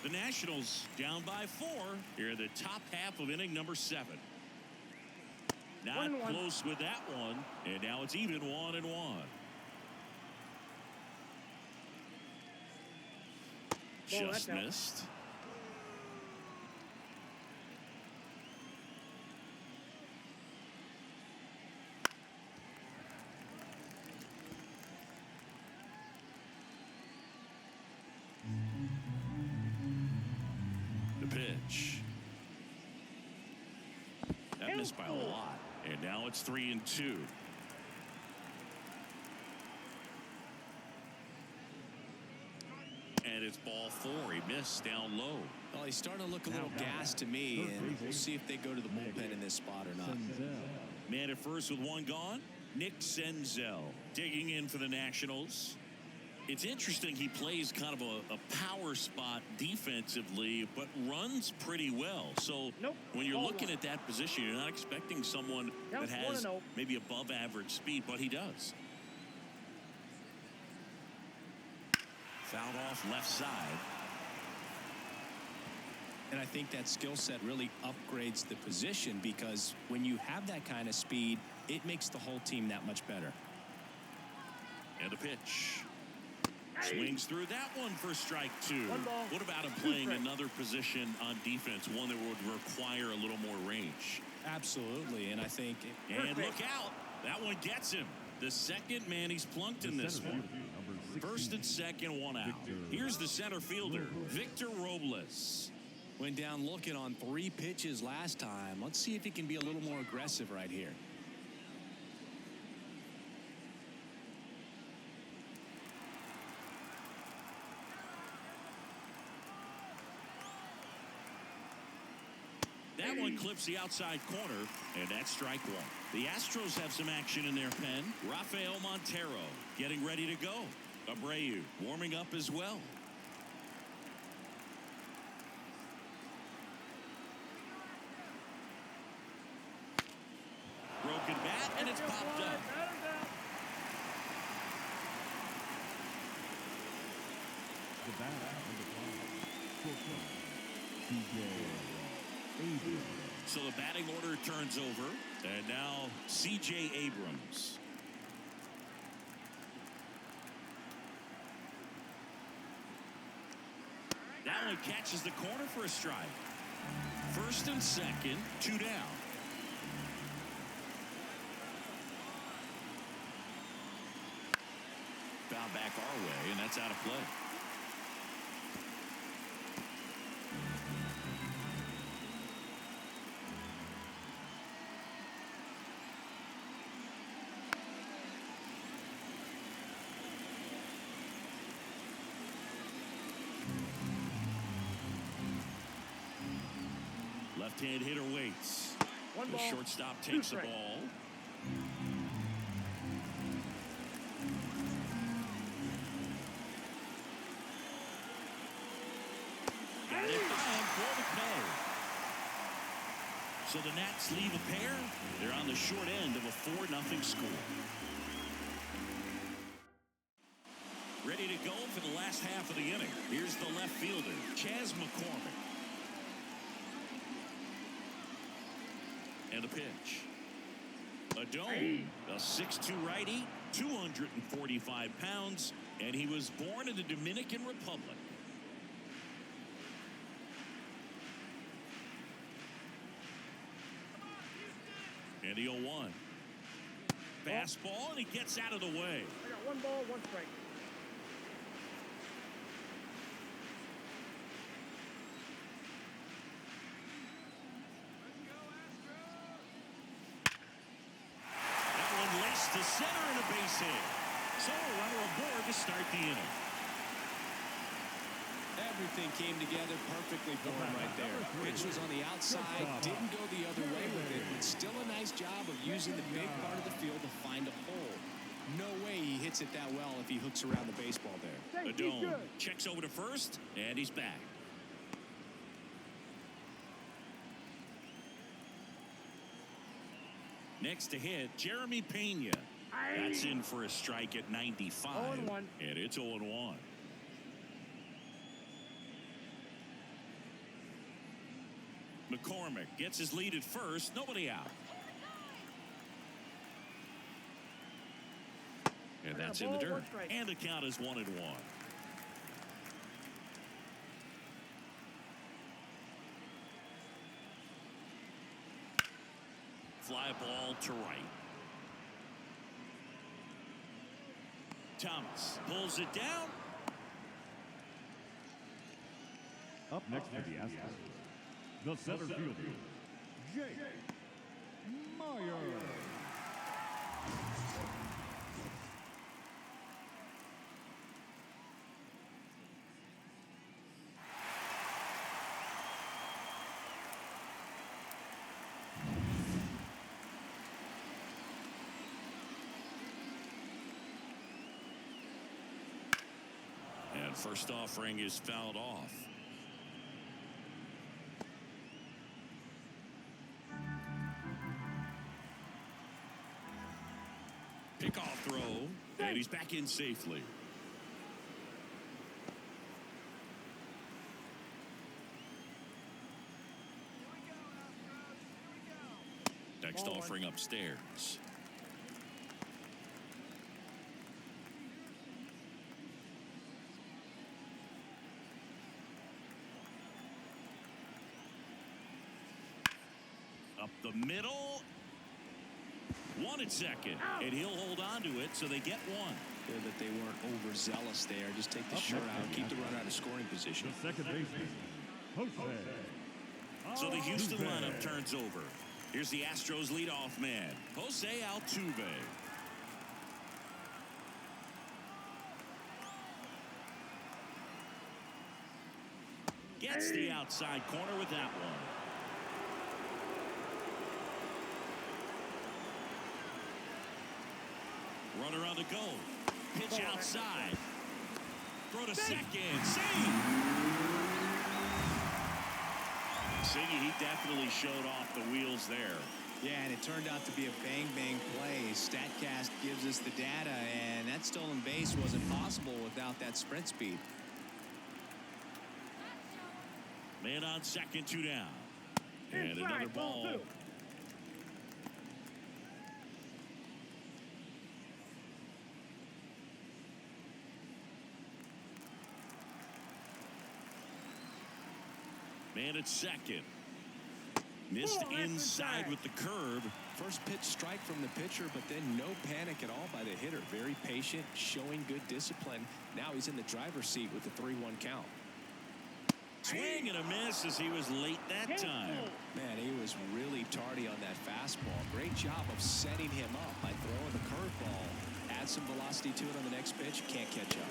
The Nationals down by 4 here in the top half of inning number 7. Not close with that one, and now it's even 1-1. Just missed. The pitch. That missed by a lot. And now it's 3-2. And it's ball 4. He missed down low. Well, he's starting to look a little gassed to me, and we'll see if they go to the bullpen in this spot or not. Man at first with one gone. Nick Senzel digging in for the Nationals. It's interesting, he plays kind of a power spot defensively, but runs pretty well. So when you're looking at that position, you're not expecting someone that has maybe above average speed, but he does. Fouled off left side. And I think that skill set really upgrades the position, because when you have that kind of speed, it makes the whole team that much better. And the pitch. Swings through that one for strike 2. What about him playing another position on defense, one that would require a little more range? Absolutely, and I think... And look out. That one gets him. The second man he's plunked in this one. First and second, one out. Here's the center fielder, Victor Robles. Went down looking on 3 pitches last time. Let's see if he can be a little more aggressive right here. That one clips the outside corner, and that's strike 1. The Astros have some action in their pen. Rafael Montero getting ready to go. Abreu warming up as well. Broken bat, and it's popped up. The bat So the batting order turns over, and now C.J. Abrams. That one catches the corner for a strike. First and second, 2 down. Foul back our way, and that's out of play. Left-hand hitter waits. The shortstop takes the ball. Got it by him for the play. So the Nats leave a pair. They're on the short end of a 4-0 score. Ready to go for the last half of the inning. Here's the left fielder, Chas McCormick. And the pitch. A dome, a 6'2" righty, 245 pounds, and he was born in the Dominican Republic. And the 0-1. Fastball, and he gets out of the way. I got 1 ball, 1 strike. To center and a base hit. So a runner aboard to start the inning. And Everything came together perfectly for him right there. Pitch was on the outside, didn't go the other way with it, but still a nice job of using the big part of the field to find a hole. No way he hits it that well if he hooks around the baseball there. Adone checks over to first, and he's back. Next to hit, Jeremy Pena. That's in for a strike at 95. 0-1. And it's 0-1. McCormick gets his lead at first. Nobody out. And that's in the dirt. And the count is 1-1. Fly ball to right. Thomas pulls it down. Up next for the Astros, the center fielder, Jake Meyer. And first offering is fouled off. Pickoff throw, and he's back in safely. Next offering upstairs. Up the middle. One at second. And he'll hold on to it, so they get one. Good that they weren't overzealous there. Just take the shirt out, keep the runner out of scoring position. The second baseman, Jose. So the Houston lineup turns over. Here's the Astros leadoff man, Jose Altuve. Gets the outside corner with that one. Runner on the go. Pitch outside. Throw to second. Save! Siggy, he definitely showed off the wheels there. Yeah, and it turned out to be a bang-bang play. StatCast gives us the data, and that stolen base wasn't possible without that sprint speed. Man on second, 2 down. And another ball. Man at second. Missed inside with the curve. First pitch strike from the pitcher, but then no panic at all by the hitter. Very patient, showing good discipline. Now he's in the driver's seat with the 3-1 count. Swing and a miss as he was late that time. Man, he was really tardy on that fastball. Great job of setting him up by throwing the curveball. Add some velocity to it on the next pitch. Can't catch up.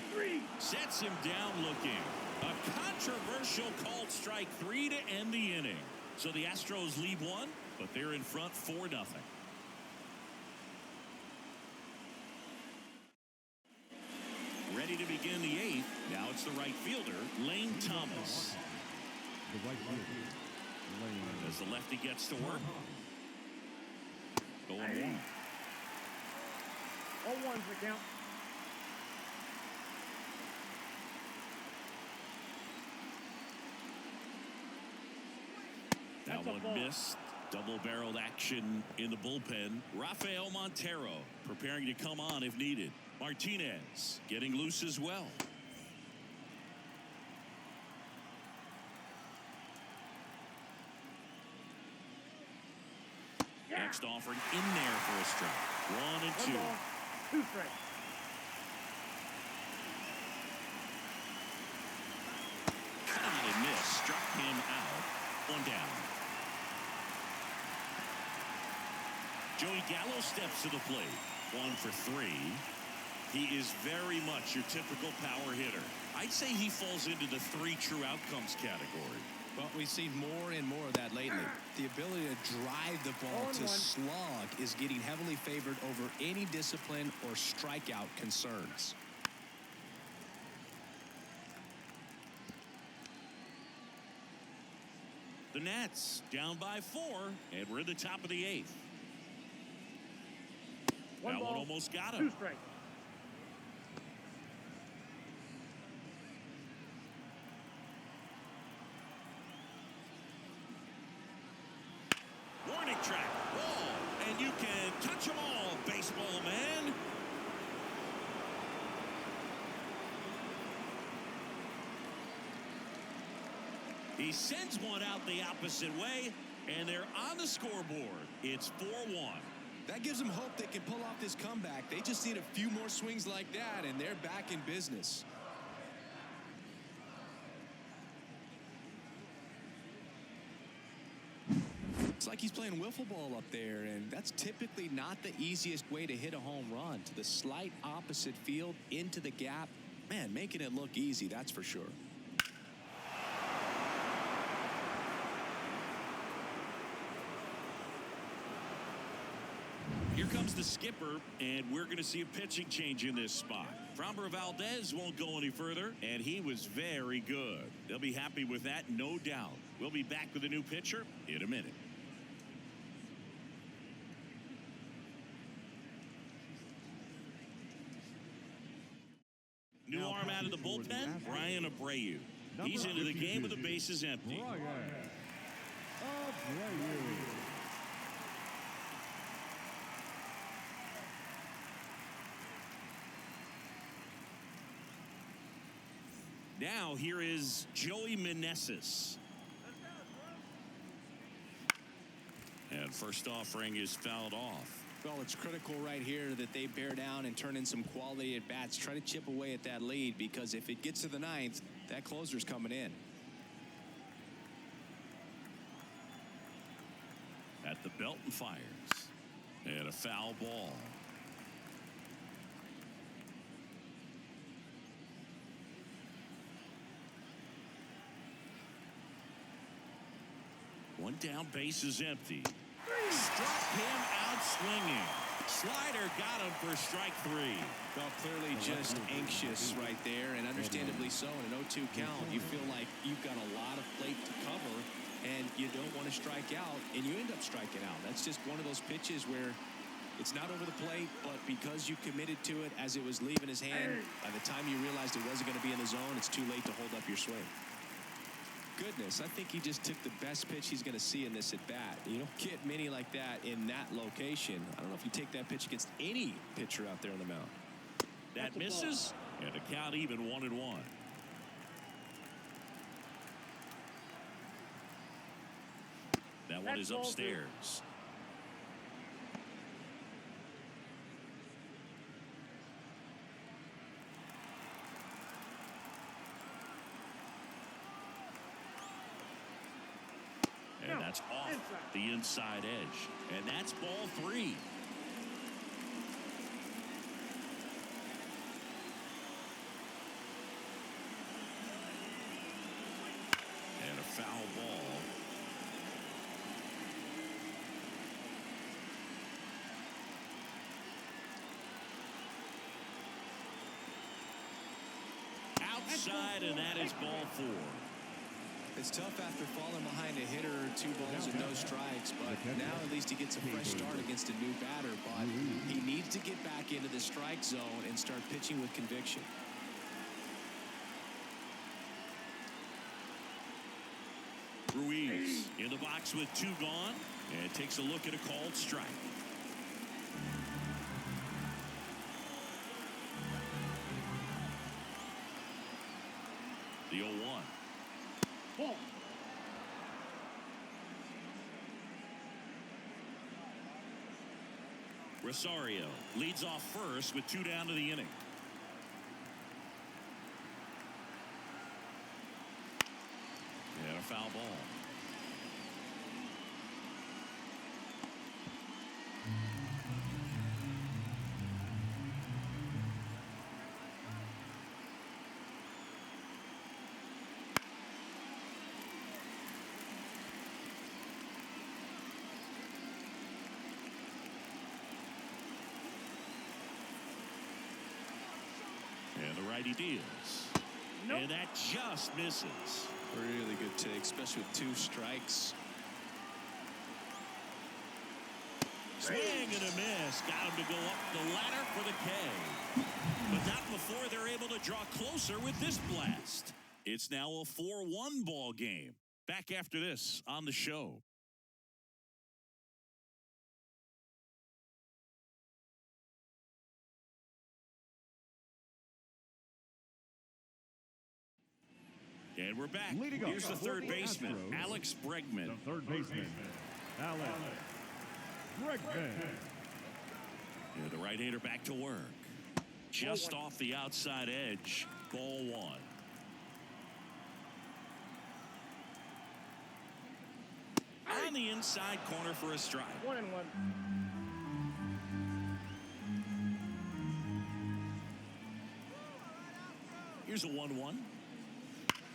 Sets him down looking. A controversial called strike 3 to end the inning. So the Astros lead 1, but they're in front 4-0. Ready to begin the 8th. Now it's the right fielder, Lane Thomas. The right fielder, Lane. As the lefty gets to work. 0-1. 0-1's the count. That one missed. Double-barreled action in the bullpen. Rafael Montero preparing to come on if needed. Martinez getting loose as well. Next offering in there for a strike. 1-2. 2 strikes. Cut on and miss. Struck him out. 1 down. Joey Gallo steps to the plate. 1 for 3. He is very much your typical power hitter. I'd say he falls into the 3 true outcomes category. Well, we've seen more and more of that lately. The ability to drive the ball to slog is getting heavily favored over any discipline or strikeout concerns. The Nats down by 4, and we're in the top of the 8th. That one almost got him. 2 strikes. Warning track, ball, and you can touch them all, baseball man. He sends one out the opposite way, and they're on the scoreboard. It's 4-1. That gives them hope they can pull off this comeback. They just need a few more swings like that, and they're back in business. It's like he's playing wiffle ball up there, and that's typically not the easiest way to hit a home run. To the slight opposite field, into the gap. Man, making it look easy, that's for sure. Here comes the skipper, and we're going to see a pitching change in this spot. Framber Valdez won't go any further, and he was very good. They'll be happy with that, no doubt. We'll be back with a new pitcher in a minute. New arm out of the bullpen, Brian Abreu. He's into the game with the bases empty. Brian Abreu. Now here is Joey Meneses. And first offering is fouled off. Well, it's critical right here that they bear down and turn in some quality at bats. Try to chip away at that lead, because if it gets to the 9th, that closer's coming in. At the belt and fires. And a foul ball. One down, base is empty. Struck him out swinging. Slider got him for strike 3. Well, clearly just anxious right there, and understandably so. In an 0-2 count, you feel like you've got a lot of plate to cover, and you don't want to strike out, and you end up striking out. That's just one of those pitches where it's not over the plate, but because you committed to it as it was leaving his hand, by the time you realized it wasn't going to be in the zone, it's too late to hold up your swing. Goodness, I think he just took the best pitch he's going to see in this at bat. You don't get many like that in that location. I don't know if you take that pitch against any pitcher out there on the mound. That misses, and the count even 1-1. That one is upstairs. And that's off the inside edge. And that's ball 3. And a foul ball. Outside, and that is ball 4. It's tough after falling behind a hitter, 2 balls and no strikes, but now at least he gets a fresh start against a new batter. But he needs to get back into the strike zone and start pitching with conviction. Ruiz in the box with 2 gone, and takes a look at a called strike. The 0-1. Ball. Rosario leads off first with 2 down to the inning. And a foul ball. righty deals. And that just misses. Really good take, especially with 2 strikes. Swing and a miss. Got him to go up the ladder for the K. But not before they're able to draw closer with this blast. It's now a 4-1 ball game. Back after this on the show. And we're back. Here's the third baseman, Alex Bregman. The third baseman, Alex Bregman. Yeah, the right-hander back to work. Just off the outside edge. Ball 1. On the inside corner for a strike. 1-1. Here's a 1-1.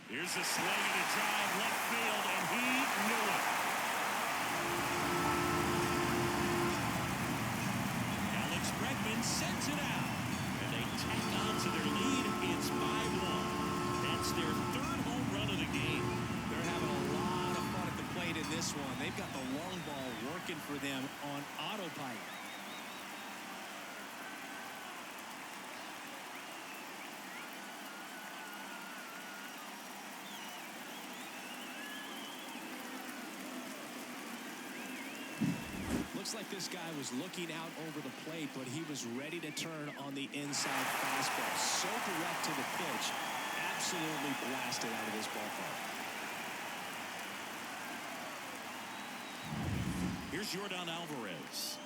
Here's a swing and a drive left field, and he knew it. Alex Bregman sends it out, and they tack on to their lead. It's 5-1. That's their 3rd home run of the game. They're having a lot of fun at the plate in this one. They've got the long ball working for them on autopilot. Looks like this guy was looking out over the plate, but he was ready to turn on the inside fastball. So direct to the pitch. Absolutely blasted out of this ballpark. Here's Yordan Alvarez.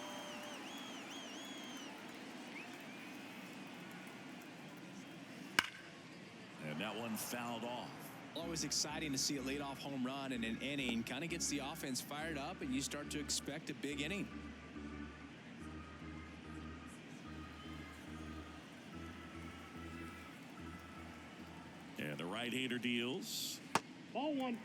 And that one fouled off. Always exciting to see a leadoff home run in an inning. Kind of gets the offense fired up, and you start to expect a big inning. And the right-hander deals. Ball 1.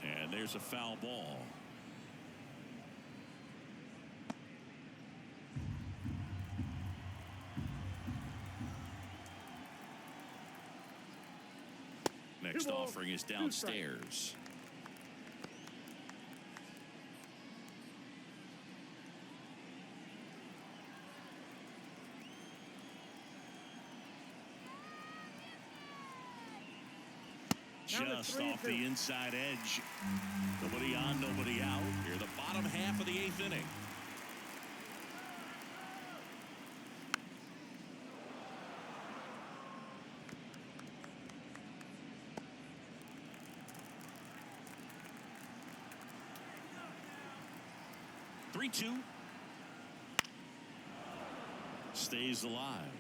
And there's a foul ball. Next offering is downstairs. Just off the inside edge. Nobody on, nobody out. Here, the bottom half of the 8th inning. Three-two. Stays alive.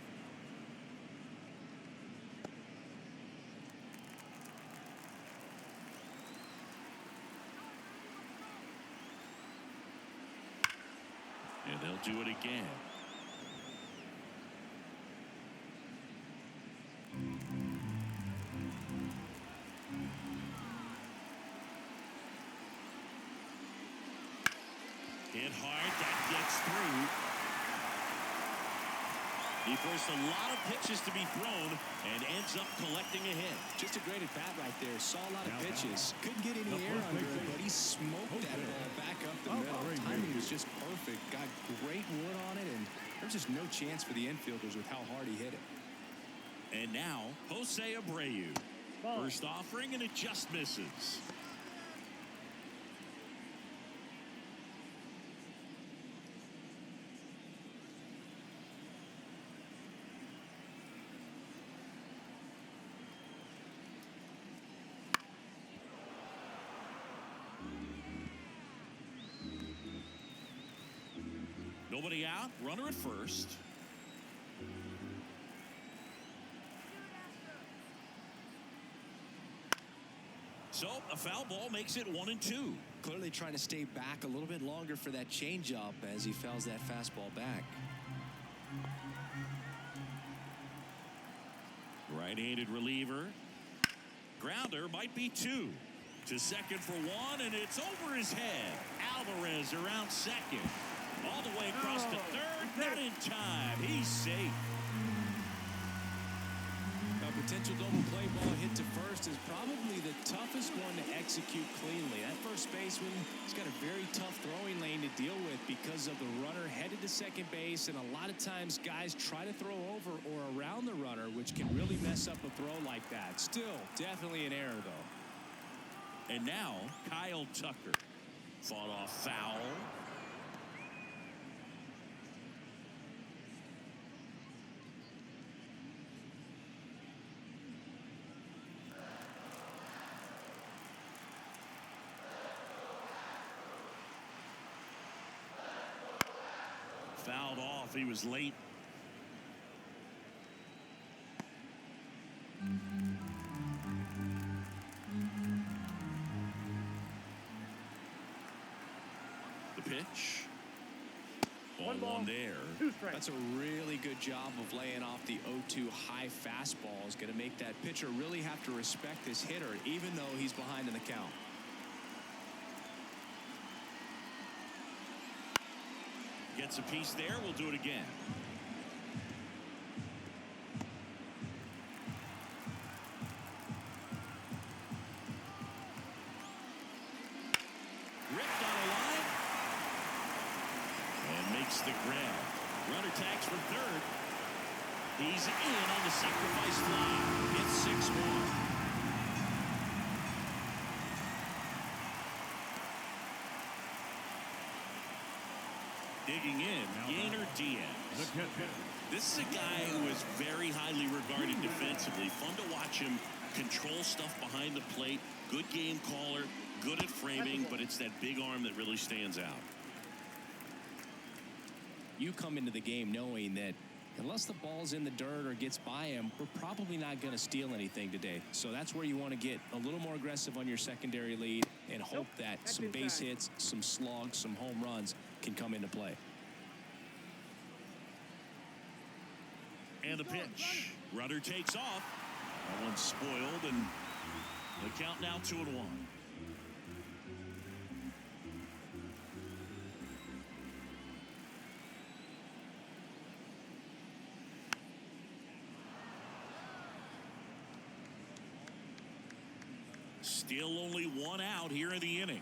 And they'll do it again. Hit hard, that gets through. He forced a lot of pitches to be thrown and ends up collecting a hit. Just a great at bat right there. Saw a lot of pitches. Couldn't get any air under it, but he smoked that ball back up the middle. Timing was just perfect. Got great wood on it, and there's just no chance for the infielders with how hard he hit it. And now, Jose Abreu. First offering, and it just misses. Nobody out, runner at first. So a foul ball makes it 1-2. Clearly trying to stay back a little bit longer for that changeup as he fouls that fastball back. Right-handed reliever. Grounder might be 2. To second for one, and it's over his head. Alvarez around second. All the way across to third. Not in time. He's safe. A potential double play ball hit to first is probably the toughest one to execute cleanly. That first baseman has got a very tough throwing lane to deal with because of the runner headed to second base, and a lot of times guys try to throw over or around the runner, which can really mess up a throw like that. Still, definitely an error, though. And now, Kyle Tucker. Fought off foul. Fouled off. He was late. The pitch. Ball one there. That's a really good job of laying off the 0-2 high fastball. Is going to make that pitcher really have to respect this hitter, even though he's behind in the count. Gets a piece there. We'll do it again. Ripped on a line. And makes the grab. Runner tags for third. He's in on the sacrifice fly. It's 6-1. Digging in, Yainer Diaz. This is a guy who is very highly regarded defensively. Fun to watch him control stuff behind the plate. Good game caller, good at framing, but it's that big arm that really stands out. You come into the game knowing that unless the ball's in the dirt or gets by him, we're probably not going to steal anything today. So that's where you want to get a little more aggressive on your secondary lead and hope that some base hits, some slugs, some home runs can come into play. And the pitch. Runner takes off. That one's spoiled, and the count now 2-1. Still only one out here in the inning.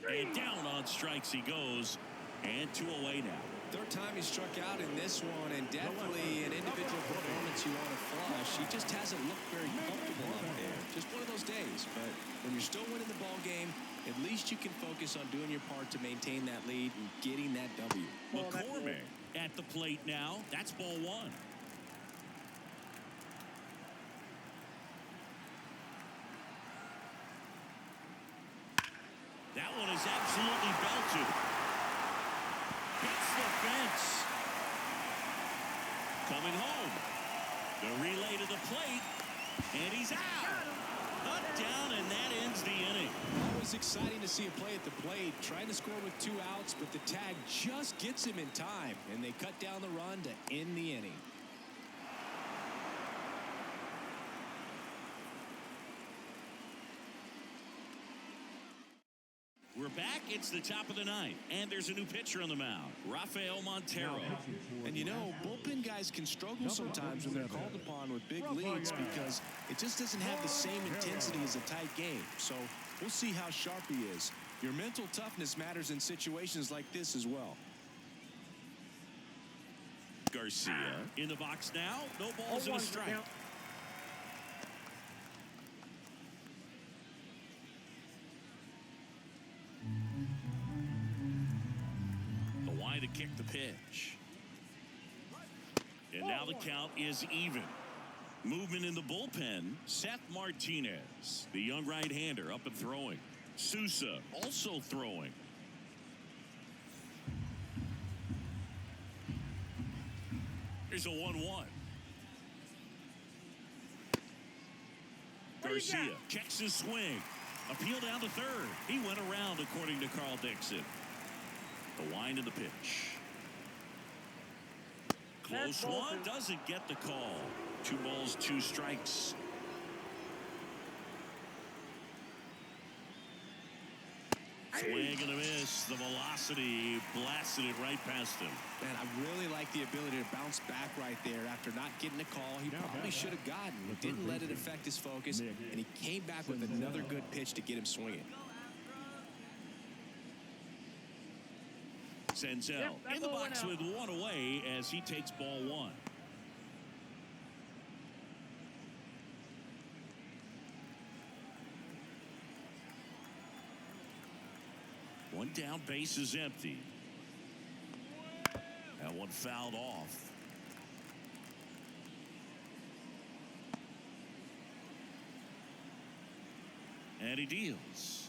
And down on strikes he goes. And 2 away now. Third time he struck out in this one, and definitely an individual performance you want to flush. He just hasn't looked very comfortable up there. Just one of those days. But when you're still winning the ball game, at least you can focus on doing your part to maintain that lead and getting that W. McCormick at the plate now. That's ball one. That one is absolutely belted. Hits the fence. Coming home. The relay to the plate. And he's out. Cut down, and that ends the inning. Always exciting to see a play at the plate. Trying to score with 2 outs, but the tag just gets him in time. And they cut down the run to end the inning. We're back. It's the top of the ninth, and there's a new pitcher on the mound, Rafael Montero. And you know, bullpen guys can struggle sometimes when they're called upon with big leads because it just doesn't have the same intensity as a tight game. So we'll see how sharp he is. Your mental toughness matters in situations like this as well. Garcia in the box now. No balls and a strike. To kick the pitch. And now the count is even. Movement in the bullpen. Seth Martinez, the young right-hander, up and throwing. Sousa also throwing. Here's a 1-1. Garcia checks his swing. Appeal down to third. He went around, according to Carl Dixon. The wind of the pitch. Close one, doesn't get the call. 2 balls, 2 strikes. Swing and a miss. The velocity blasted it right past him. Man, I really like the ability to bounce back right there after not getting a call he probably should have gotten. Didn't let it affect his focus, and he came back with another good pitch to get him swinging. Senzel in the box with 1 away as he takes ball 1. One down, base is empty. That one fouled off. And he deals.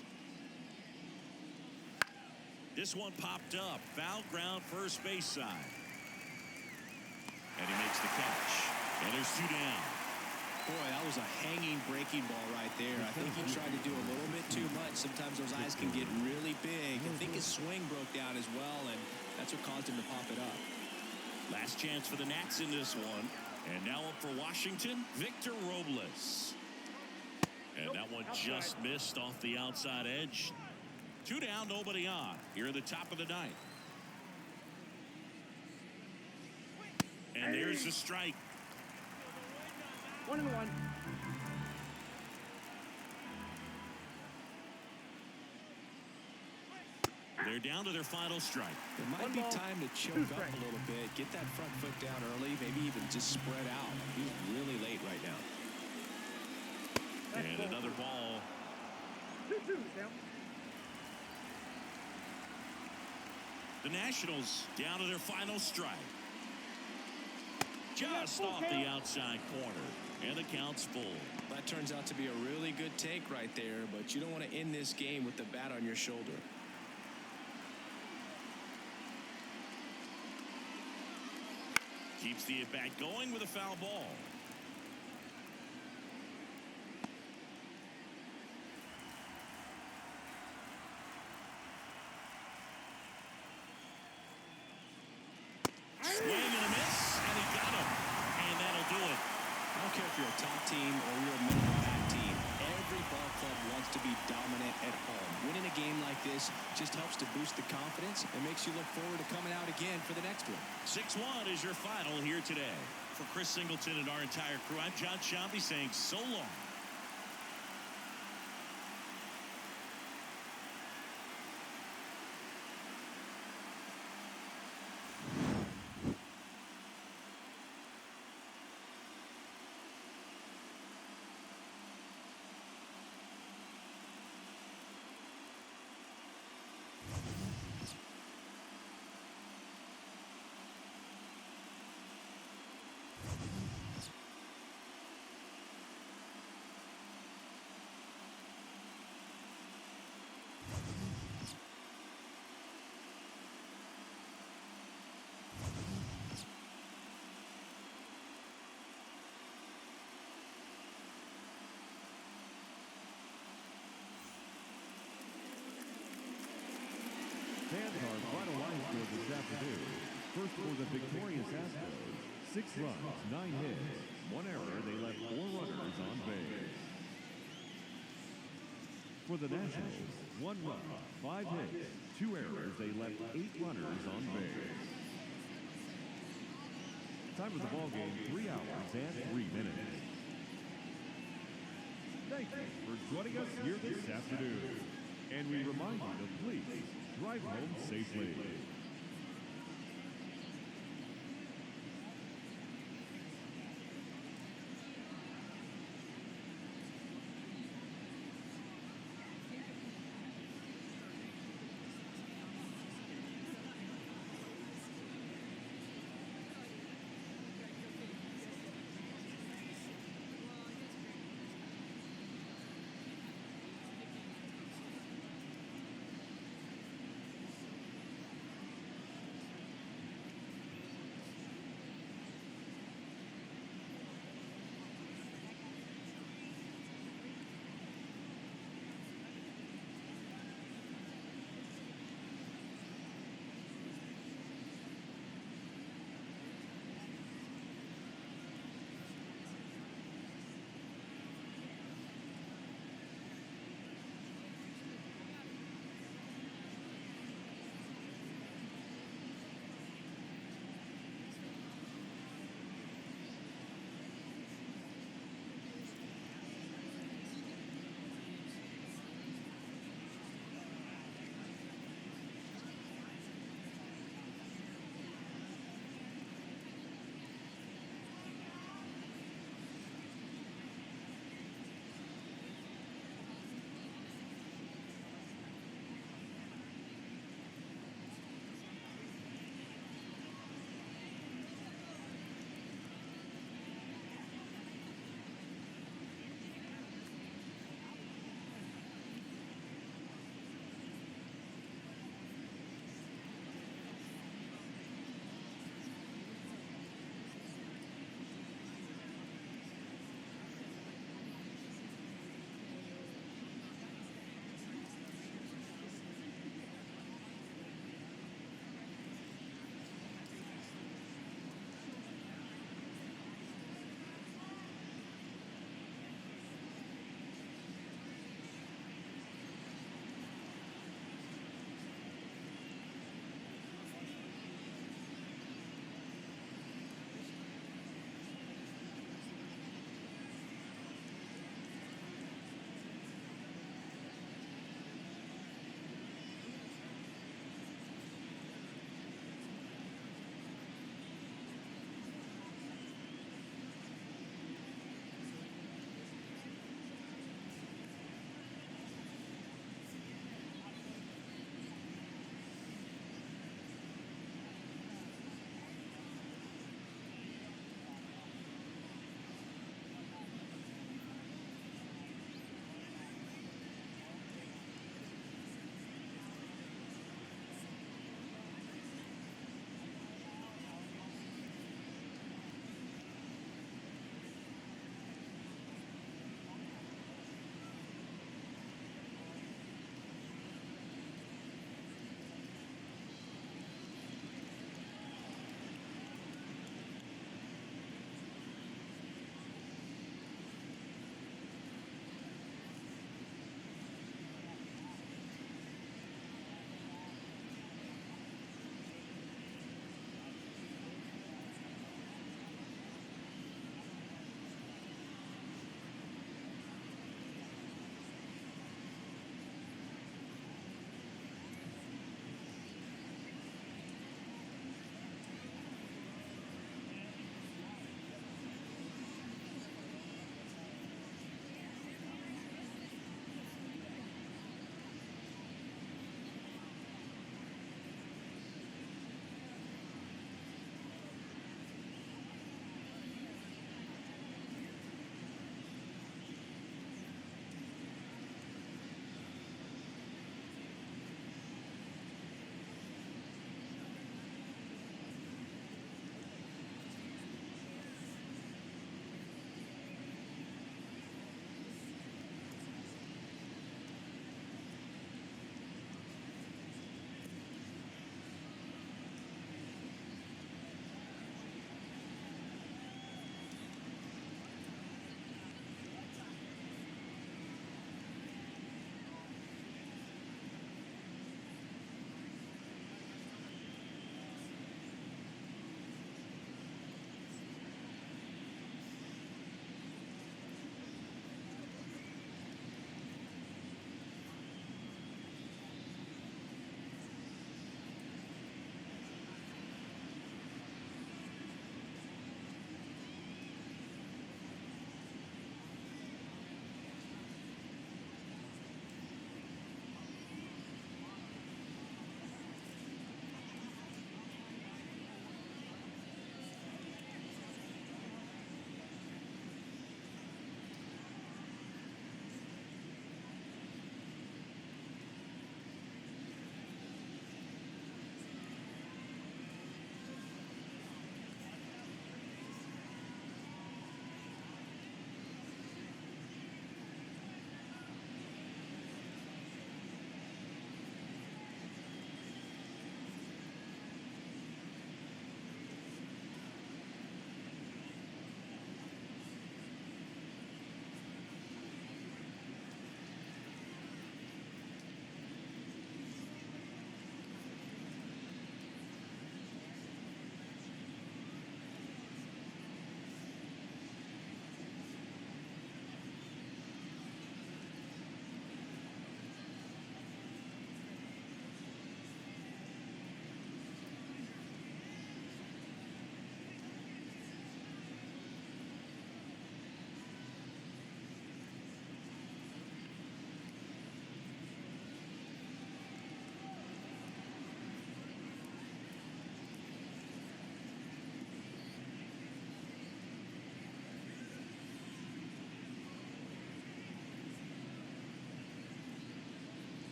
This one popped up. Foul ground, first base side. And he makes the catch. And there's 2 down. Boy, that was a hanging breaking ball right there. I think he tried to do a little bit too much. Sometimes those eyes can get really big. I think his swing broke down as well, and that's what caused him to pop it up. Last chance for the Nats in this one. And now up for Washington, Victor Robles. And that one just missed off the outside edge. 2 down, nobody on. Here at the top of the 9th. And there's a strike. 1-1. They're down to their final strike. It might be time to choke up a little bit, get that front foot down early, maybe even just spread out. He's really late right now. And another ball. 2-2 down. The Nationals down to their final strike. Just off the outside corner. And the count's full. That turns out to be a really good take right there, but you don't want to end this game with the bat on your shoulder. Keeps the at-bat going with a foul ball. Swing and a miss, and he got him. And that'll do it. I don't care if you're a top team or you're a middle of that team. Every ball club wants to be dominant at home. Winning a game like this just helps to boost the confidence and makes you look forward to coming out again for the next one. 6-1 is your final here today. For Chris Singleton and our entire crew, I'm John Shambi saying so long. Fans are final line score this afternoon. First for the victorious Astros, 6 runs, 9 hits, 1 error. They left 4 runners on base. For the Nationals, 1 run, 5 hits, 2 errors. They left 8 runners on base. Time of the ball game, 3 hours and 3 minutes. Thank you for joining us here this afternoon. And we remind you to please drive home safely.